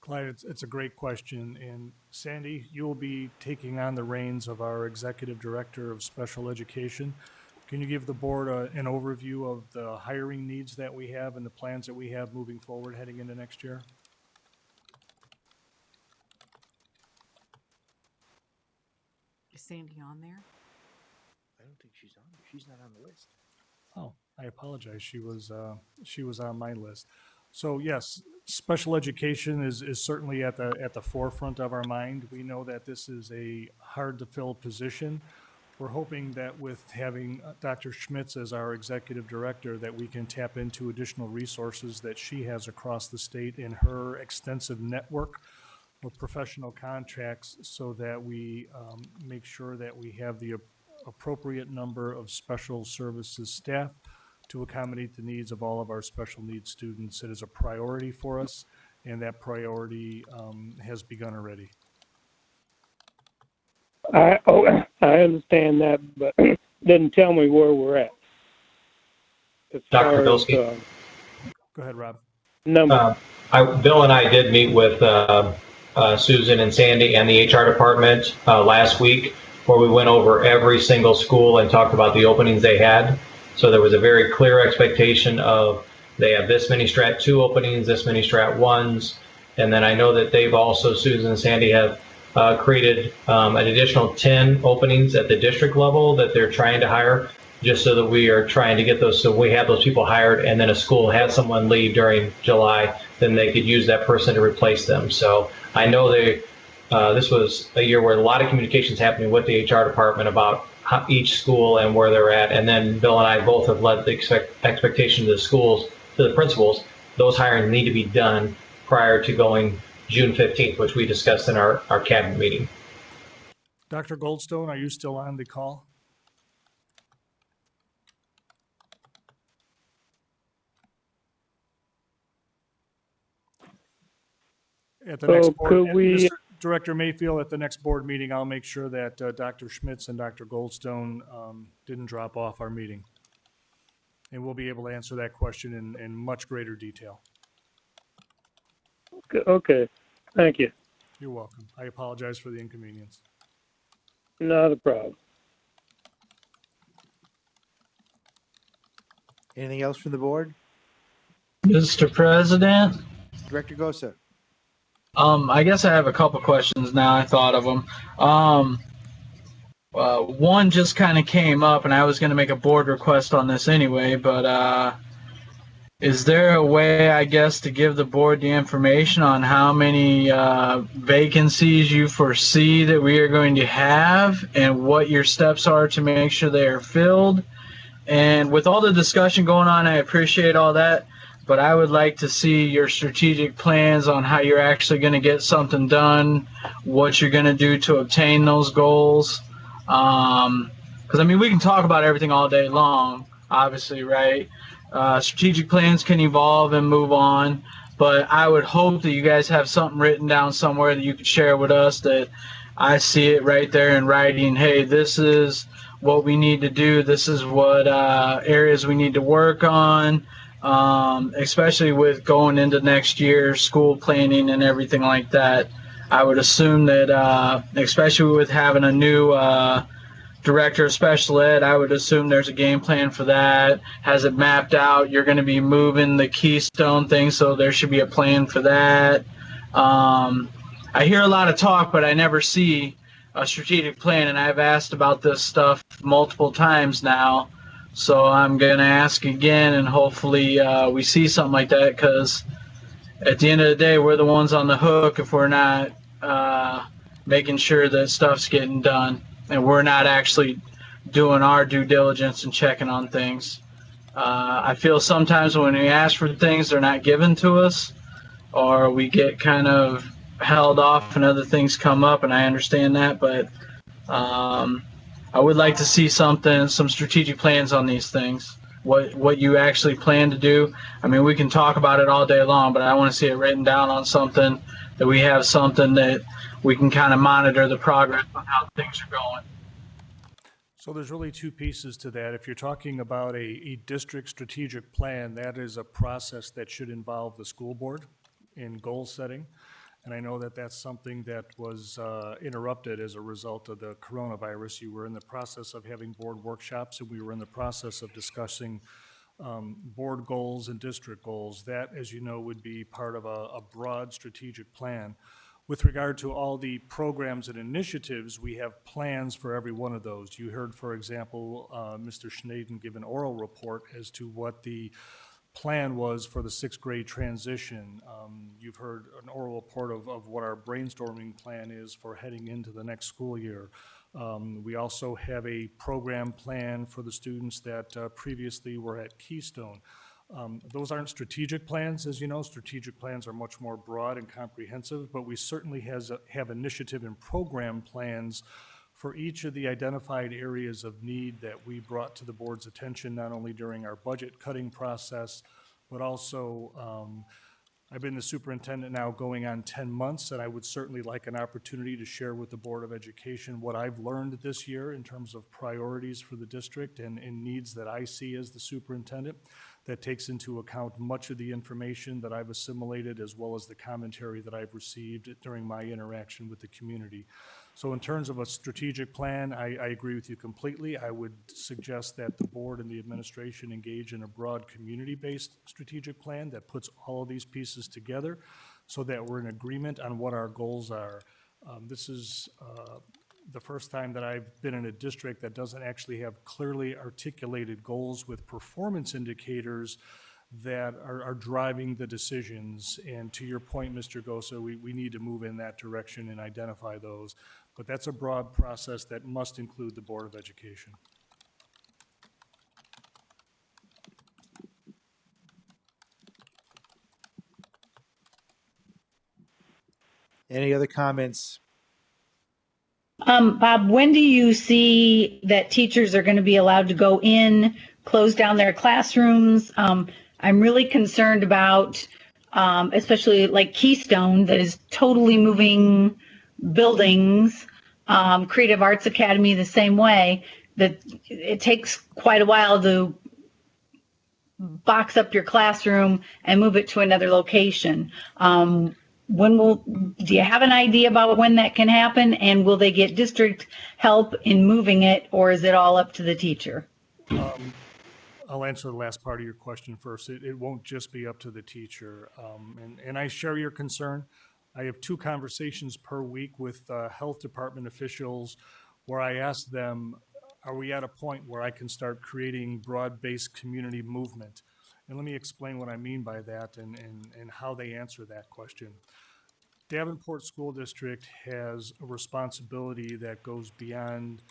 Clyde, it's a great question. And Sandy, you will be taking on the reins of our Executive Director of Special Education. Can you give the board an overview of the hiring needs that we have and the plans that we have moving forward heading into next year? Is Sandy on there? I don't think she's on. She's not on the list. Oh, I apologize. She was on my list. So yes, special education is certainly at the forefront of our mind. We know that this is a hard to fill position. We're hoping that with having Dr. Schmitz as our executive director, that we can tap into additional resources that she has across the state in her extensive network of professional contracts, so that we make sure that we have the appropriate number of special services staff to accommodate the needs of all of our special needs students. It is a priority for us, and that priority has begun already. I understand that, but didn't tell me where we're at. As Dr. far as, Bilski? Go ahead, Rob. Number. Bill and I did meet with Susan and Sandy and the HR department last week, where we went over every single school and talked about the openings they had. So there was a very clear expectation of they have this many Strat 2 openings, this many Strat 1s. And then I know that they've also, Susan and Sandy, have created an additional 10 openings at the district level that they're trying to hire, just so that we are trying to get those. So we have those people hired, and then a school has someone leave during July, then they could use that person to replace them. So I know this was a year where a lot of communications happening with the HR department about each school and where they're at. And then Bill and I both have led the expectation to the schools, to the principals. Those hirings need to be done prior to going June 15th, which we discussed in our cabinet meeting. Dr. Goldstone, are you still on the call? At the next board, Mr. Director Mayfield, at the next board meeting, I'll make sure that Dr. Schmitz and Dr. Goldstone didn't drop off our meeting. And we'll be able to answer that question in much greater detail. Okay, thank you. You're welcome. I apologize for the inconvenience. Not a problem. Anything else from the board? Mr. President? Director Gosa. I guess I have a couple questions now. I thought of them. One just kind of came up, and I was going to make a board request on this anyway, but is there a way, I guess, to give the board the information on how many vacancies you foresee that we are going to have, and what your steps are to make sure they are filled? And with all the discussion going on, I appreciate all that, but I would like to see your strategic plans on how you're actually going to get something done, what you're going to do to obtain those goals. Because, I mean, we can talk about everything all day long, obviously, right? Strategic plans can evolve and move on, but I would hope that you guys have something written down somewhere that you could share with us, that I see it right there in writing. Hey, this is what we need to do. This is what areas we need to work on. Especially with going into next year, school planning and everything like that. I would assume that, especially with having a new director of special ed, I would assume there's a game plan for that. Has it mapped out? You're going to be moving the keystone thing, so there should be a plan for that. I hear a lot of talk, but I never see a strategic plan, and I've asked about this stuff multiple times now. So I'm going to ask again, and hopefully we see something like that, because at the end of the day, we're the ones on the hook if we're not making sure that stuff's getting done, and we're not actually doing our due diligence and checking on things. I feel sometimes when we ask for things, they're not given to us, or we get kind of held off and other things come up, and I understand that, but I would like to see some strategic plans on these things, what you actually plan to do. I mean, we can talk about it all day long, but I want to see it written down on something, that we have something that we can kind of monitor the progress on how things are going. So there's really two pieces to that. If you're talking about a district strategic plan, that is a process that should involve the school board in goal setting. And I know that that's something that was interrupted as a result of the coronavirus. You were in the process of having board workshops, and we were in the process of discussing board goals and district goals. That, as you know, would be part of a broad strategic plan. With regard to all the programs and initiatives, we have plans for every one of those. You heard, for example, Mr. Schnaden give an oral report as to what the plan was for the sixth grade transition. You've heard an oral report of what our brainstorming plan is for heading into the next school year. We also have a program plan for the students that previously were at Keystone. Those aren't strategic plans, as you know. Strategic plans are much more broad and comprehensive, but we certainly have initiative and program plans for each of the identified areas of need that we brought to the board's attention, not only during our budget cutting process, but also I've been the superintendent now going on 10 months, and I would certainly like an opportunity to share with the Board of Education what I've learned this year in terms of priorities for the district and needs that I see as the superintendent. That takes into account much of the information that I've assimilated, as well as the commentary that I've received during my interaction with the community. So in terms of a strategic plan, I agree with you completely. I would suggest that the board and the administration engage in a broad community-based strategic plan that puts all of these pieces together so that we're in agreement on what our goals are. This is the first time that I've been in a district that doesn't actually have clearly articulated goals with performance indicators that are driving the decisions. And to your point, Mr. Gosa, we need to move in that direction and identify those. But that's a broad process that must include the Board of Education. Any other comments? Bob, when do you see that teachers are going to be allowed to go in, close down their classrooms? I'm really concerned about, especially like Keystone, that is totally moving buildings, Creative Arts Academy the same way, that it takes quite a while to box up your classroom and move it to another location. Do you have an idea about when that can happen, and will they get district help in moving it, or is it all up to the teacher? I'll answer the last part of your question first. It won't just be up to the teacher. And I share your concern. I have 2 conversations per week with health department officials where I ask them, are we at a point where I can start creating broad-based community movement? And let me explain what I mean by that and how they answer that question. Davenport School District has a responsibility that goes beyond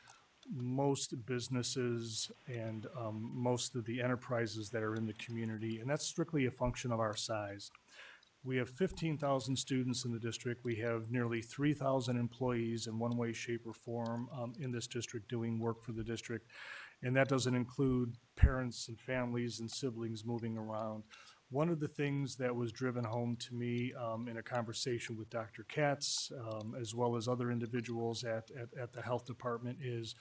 most businesses and most of the enterprises that are in the community, and that's strictly a function of our size. We have 15,000 students in the district. We have nearly 3,000 employees in one way, shape, or form in this district doing work for the district, and that doesn't include parents and families and siblings moving around. One of the things that was driven home to me in a conversation with Dr. Katz, as well as other individuals at the health department, is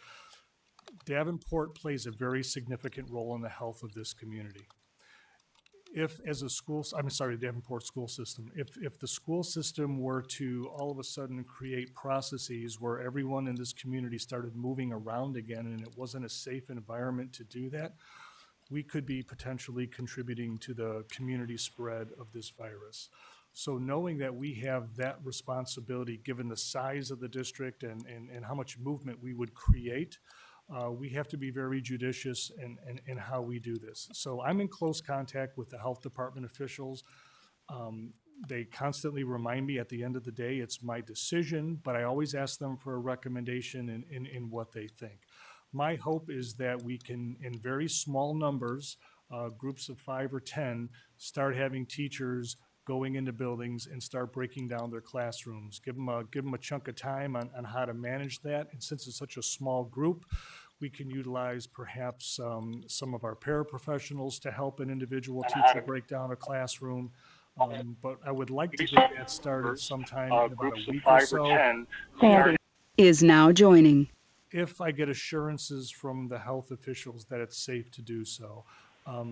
Davenport plays a very significant role in the health of this community. If as a school, Davenport school system, if the school system were to all of a sudden create processes where everyone in this community started moving around again and it wasn't a safe environment to do that, we could be potentially contributing to the community spread of this virus. So knowing that we have that responsibility, given the size of the district and how much movement we would create, we have to be very judicious in how we do this. So I'm in close contact with the health department officials. They constantly remind me at the end of the day, it's my decision, but I always ask them for a recommendation in what they think. My hope is that we can, in very small numbers, groups of 5 or 10, start having teachers going into buildings and start breaking down their classrooms. Give them a chunk of time on how to manage that. And since it's such a small group, we can utilize perhaps some of our paraprofessionals to help an individual teacher break down a classroom. But I would like to get that started sometime in about a week or so. Is now joining. If I get assurances from the health officials that it's safe to do so.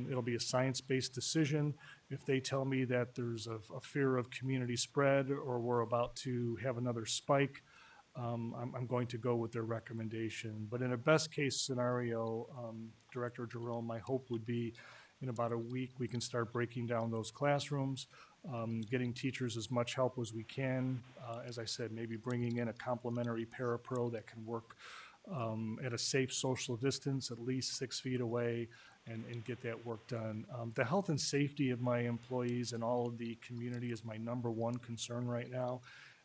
It'll be a science-based decision. If they tell me that there's a fear of community spread or we're about to have another spike, I'm going to go with their recommendation. But in a best-case scenario, Director Jerome, my hope would be in about a week, we can start breaking down those classrooms, getting teachers as much help as we can. As I said, maybe bringing in a complementary parapro that can work at a safe social distance, at least 6 feet away, and get that work done. The health and safety of my employees and all of the community is my number one concern right now.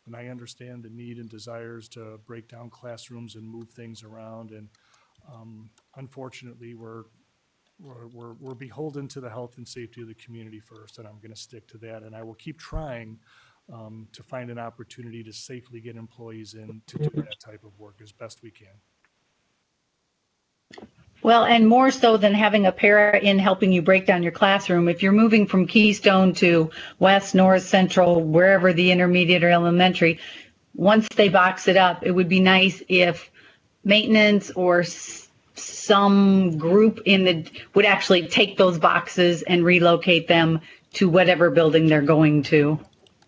And I understand the need and desires to break down classrooms and move things around. And unfortunately, we're beholden to the health and safety of the community first, and I'm going to stick to that. And I will keep trying to find an opportunity to safely get employees in to do that type of work as best we can. Well, and more so than having a para in helping you break down your classroom, if you're moving from Keystone to West, North, Central, wherever the intermediate or elementary, once they box it up, it would be nice if maintenance or some group would actually take those boxes and relocate them to whatever building they're going to.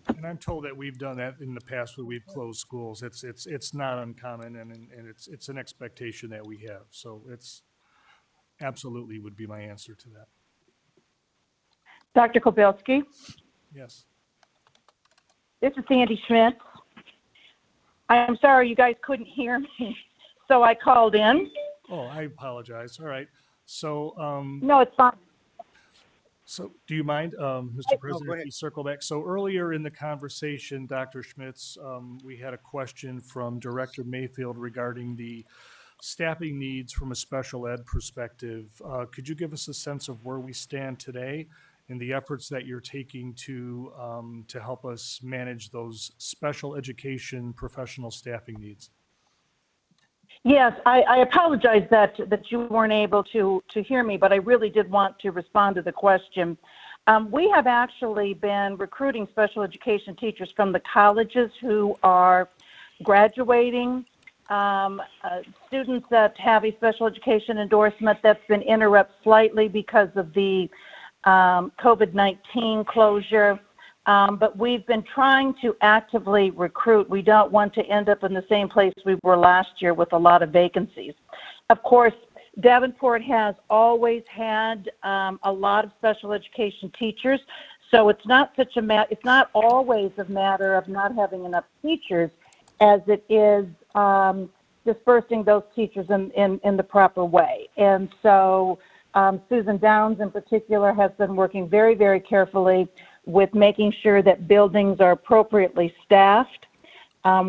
And I'm told that we've done that in the past where we've closed schools. It's not uncommon, and it's an expectation that we have. So it's absolutely would be my answer to that. Dr. Kobylski, Yes. this is Sandy Schmidt. I'm sorry you guys couldn't hear me, so I called in. Oh, I apologize. All right. So No, it's fine. So do you mind, Mr. President, if we circle back? So earlier in the conversation, Dr. Schmitz, we had a question from Director Mayfield regarding the staffing needs from a special ed perspective. Could you give us a sense of where we stand today and the efforts that you're taking to help us manage those special education professional staffing needs? Yes, I apologize that you weren't able to hear me, but I really did want to respond to the question. We have actually been recruiting special education teachers from the colleges who are graduating, students that have a special education endorsement that's been interrupted slightly because of the COVID-19 closure. But we've been trying to actively recruit. We don't want to end up in the same place we were last year with a lot of vacancies. Of course, Davenport has always had a lot of special education teachers, so it's not it's not always a matter of not having enough teachers as it is dispersing those teachers in the proper way. And so Susan Downs in particular has been working very, very carefully with making sure that buildings are appropriately staffed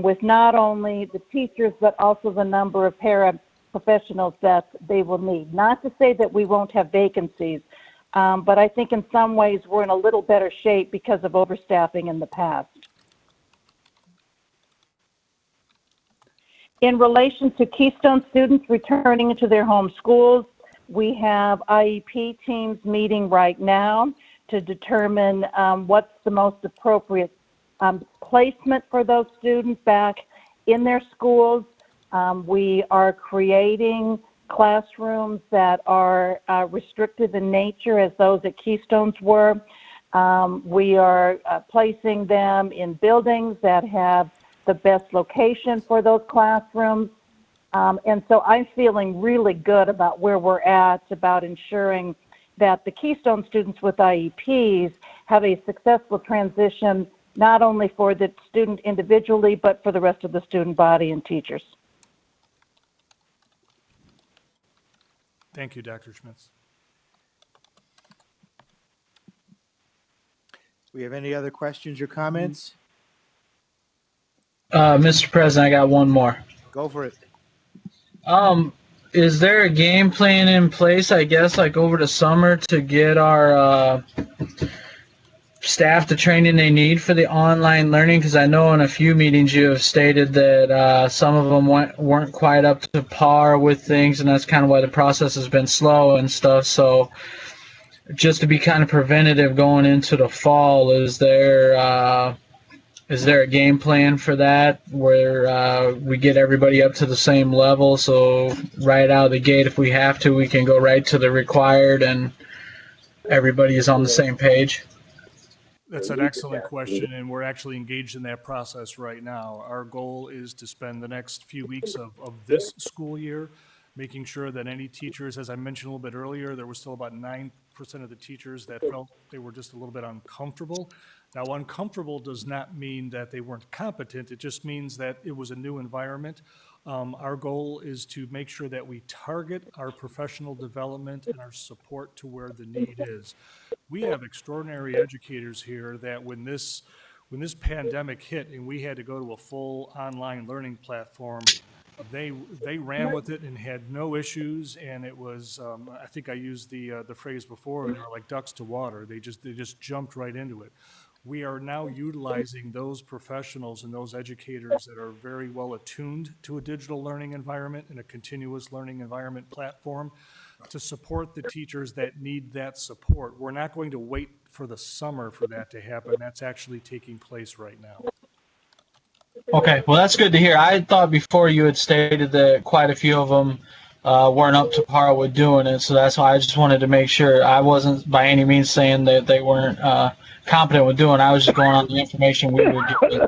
with not only the teachers, but also the number of paraprofessionals that they will need. Not to say that we won't have vacancies, but I think in some ways we're in a little better shape because of overstaffing in the past. In relation to Keystone students returning to their home schools, we have IEP teams meeting right now to determine what's the most appropriate placement for those students back in their schools. We are creating classrooms that are restrictive in nature as those at Keystones were. We are placing them in buildings that have the best location for those classrooms. And so I'm feeling really good about where we're at, about ensuring that the Keystone students with IEPs have a successful transition, not only for the student individually, but for the rest of the student body and teachers. Thank you, Dr. Schmitz. We have any other questions or comments? Mr. President, I got one more. Go for it. Is there a game plan in place, I guess, like over the summer to get our staff the training they need for the online learning? Because I know in a few meetings you have stated that some of them weren't quite up to par with things, and that's kind of why the process has been slow and stuff. So just to be kind of preventative going into the fall, is there a game plan for that where we get everybody up to the same level? So right out of the gate, if we have to, we can go right to the required and everybody is on the same page. That's an excellent question, and we're actually engaged in that process right now. Our goal is to spend the next few weeks of this school year making sure that any teachers, as I mentioned a little bit earlier, there was still about 9% of the teachers that felt they were just a little bit uncomfortable. Now, uncomfortable does not mean that they weren't competent. It just means that it was a new environment. Our goal is to make sure that we target our professional development and our support to where the need is. We have extraordinary educators here that when this pandemic hit and we had to go to a full online learning platform, they ran with it and had no issues. And it was I think I used the phrase before, they were like ducks to water. They just jumped right into it. We are now utilizing those professionals and those educators that are very well attuned to a digital learning environment and a continuous learning environment platform to support the teachers that need that support. We're not going to wait for the summer for that to happen. That's actually taking place right now. Okay, well, that's good to hear. I thought before you had stated that quite a few of them weren't up to par with doing it, so that's why I just wanted to make sure. I wasn't by any means saying that they weren't competent with doing it. I was just going on the information we were getting.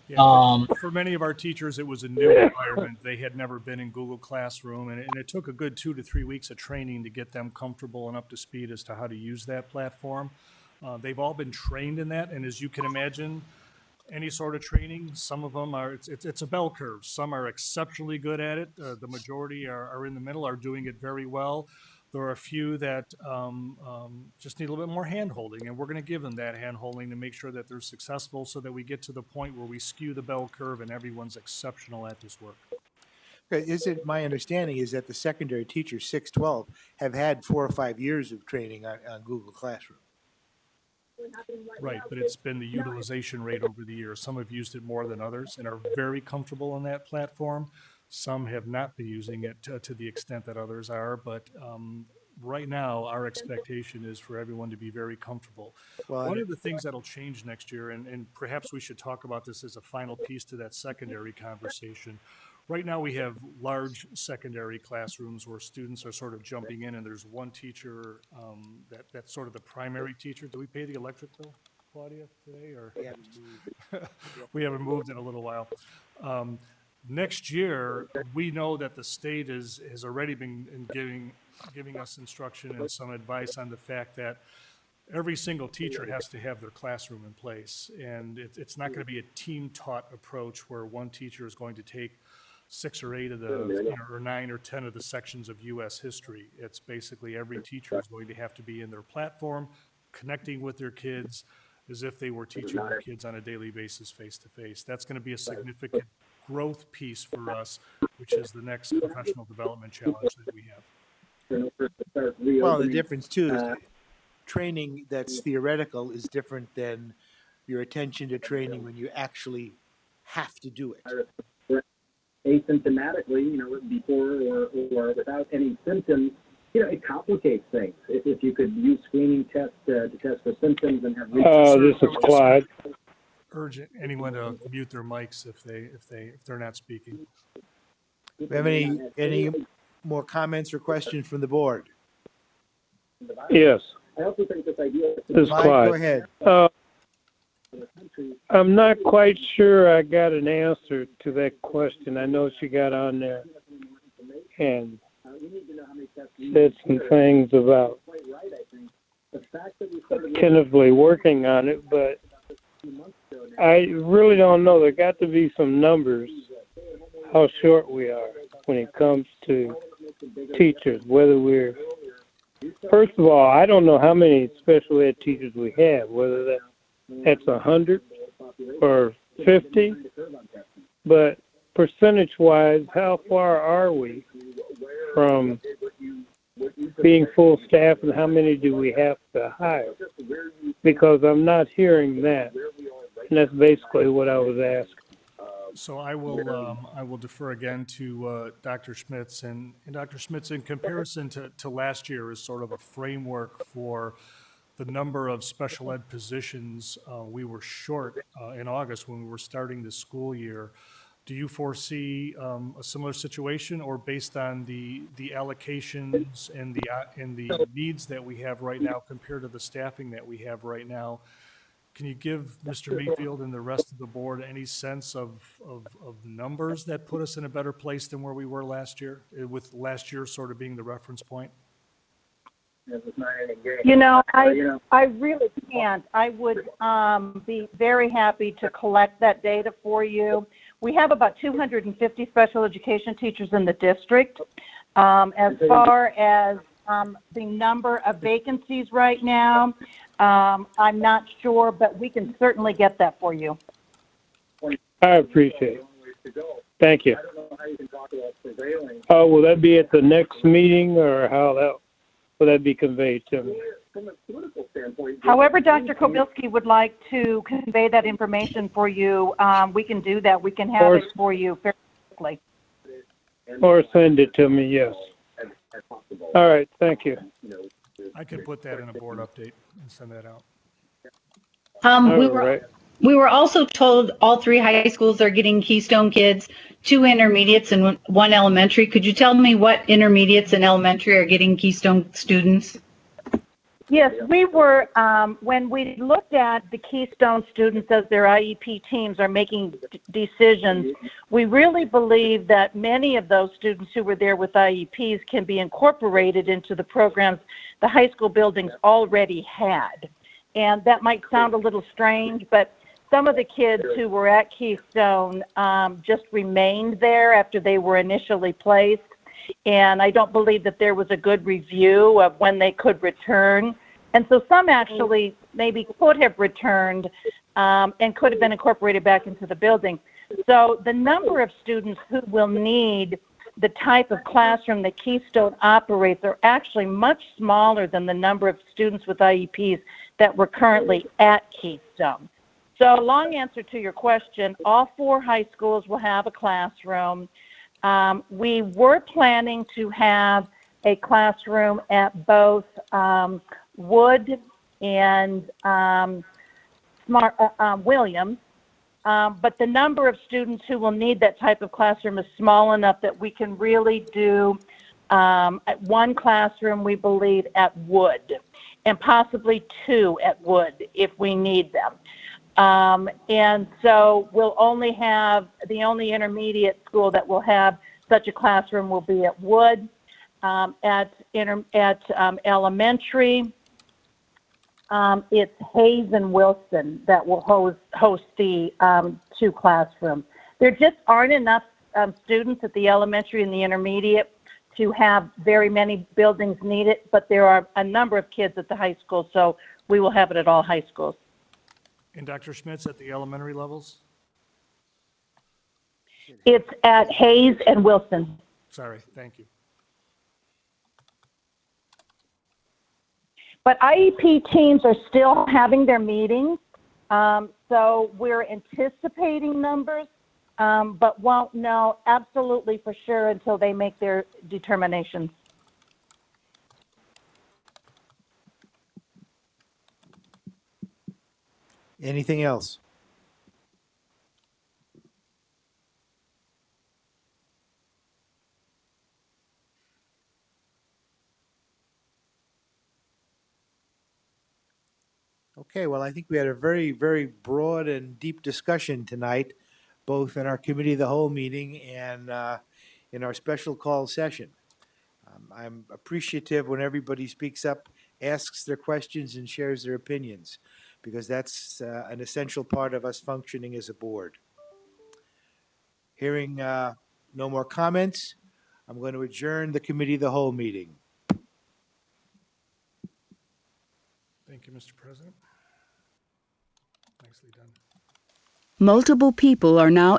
Yeah, for many of our teachers, it was a new environment. They had never been in Google Classroom, and it took a good 2 to 3 weeks of training to get them comfortable and up to speed as to how to use that platform. They've all been trained in that, and as you can imagine, any sort of training, some of them are, it's a bell curve. Some are exceptionally good at it. The majority are in the middle, are doing it very well. There are a few that just need a little bit more hand-holding, and we're going to give them that hand-holding to make sure that they're successful so that we get to the point where we skew the bell curve and everyone's exceptional at this work. Is it my understanding is that the secondary teachers, 612, have had 4 or 5 years of training on Google Classroom? Right, but it's been the utilization rate over the years. Some have used it more than others and are very comfortable on that platform. Some have not been using it to the extent that others are, but right now our expectation is for everyone to be very comfortable. Well, one of the things that'll change next year, and perhaps we should talk about this as a final piece to that secondary conversation. Right now we have large secondary classrooms where students are sort of jumping in and there's one teacher that's sort of the primary teacher. Do we pay the electric bill, Claudia, today? Or we haven't moved in a little while. Next year, we know that the state has already been giving us instruction and some advice on the fact that every single teacher has to have their classroom in place. And it's not going to be a team-taught approach where one teacher is going to take 6 or 8 of the, or 9 or 10 of the sections of U.S. history. It's basically every teacher is going to have to be in their platform, connecting with their kids as if they were teaching their kids on a daily basis, face-to-face. That's going to be a significant growth piece for us, which is the next professional development challenge that we have. Well, the difference, too, is training that's theoretical is different than your attention to training when you actually have to do it. Asymptomatically, before or without any symptoms, it complicates things. If you could use screening tests to test for symptoms and have. This is Clyde. Urge anyone to mute their mics if they're not speaking. Do we have any more comments or questions from the board? Yes. I also think this idea. This is Clyde. Go ahead. I'm not quite sure I got an answer to that question. I know she got on there and said some things about tentatively working on it, but I really don't know. There got to be some numbers how short we are when it comes to teachers, whether we're, first of all, I don't know how many special ed teachers we have, whether that's 100 or 50, but percentage-wise, how far are we from being full staff, and how many do we have to hire? Because I'm not hearing that, and that's basically what I was asking. So I will defer again to Dr. Schmitz, and Dr. Schmitz, in comparison to last year, is sort of a framework for the number of special ed positions we were short in August when we were starting the school year. Do you foresee a similar situation, or based on the allocations and the needs that we have right now compared to the staffing that we have right now? Can you give Mr. Mayfield and the rest of the board any sense of numbers that put us in a better place than where we were last year, with last year sort of being the reference point? You know, I really can't. I would be very happy to collect that data for you. We have about 250 special education teachers in the district. As far as the number of vacancies right now, I'm not sure, but we can certainly get that for you. I appreciate it. Thank you. Will that be at the next meeting, or how will that be conveyed to me? However Dr. Kobilski would like to convey that information for you, we can do that. We can have it for you very quickly. Or send it to me, yes. All right, thank you. I can put that in a board update and send that out. We were also told all 3 high schools are getting Keystone kids, 2 intermediates and 1 elementary. Could you tell me what intermediates and elementary are getting Keystone students? Yes, we were, when we looked at the Keystone students as their IEP teams are making decisions, we really believe that many of those students who were there with IEPs can be incorporated into the programs the high school buildings already had. And that might sound a little strange, but some of the kids who were at Keystone just remained there after they were initially placed. And I don't believe that there was a good review of when they could return. And so some actually maybe could have returned and could have been incorporated back into the building. So the number of students who will need the type of classroom that Keystone operates are actually much smaller than the number of students with IEPs that were currently at Keystone. So long answer to your question, all 4 high schools will have a classroom. We were planning to have a classroom at both Wood and Williams, but the number of students who will need that type of classroom is small enough that we can really do 1 classroom, we believe, at Wood, and possibly 2 at Wood if we need them. And so we'll only have, the only intermediate school that will have such a classroom will be at Wood. At elementary, it's Hayes and Wilson that will host the 2 classrooms. There just aren't enough students at the elementary and the intermediate to have very many buildings needed, but there are a number of kids at the high school, so we will have it at all high schools. And Dr. Schmitz, at the elementary levels? It's at Hayes and Wilson. Sorry, thank you. But IEP teams are still having their meetings, so we're anticipating numbers, but won't know absolutely for sure until they make their determinations. Anything else? Okay, well, I think we had a very, very broad and deep discussion tonight, both in our committee of the whole meeting and in our special call session. I'm appreciative when everybody speaks up, asks their questions, and shares their opinions, because that's an essential part of us functioning as a board. Hearing no more comments, I'm going to adjourn the committee of the whole meeting. Thank you, Mr. President. Nicely done. Multiple people are now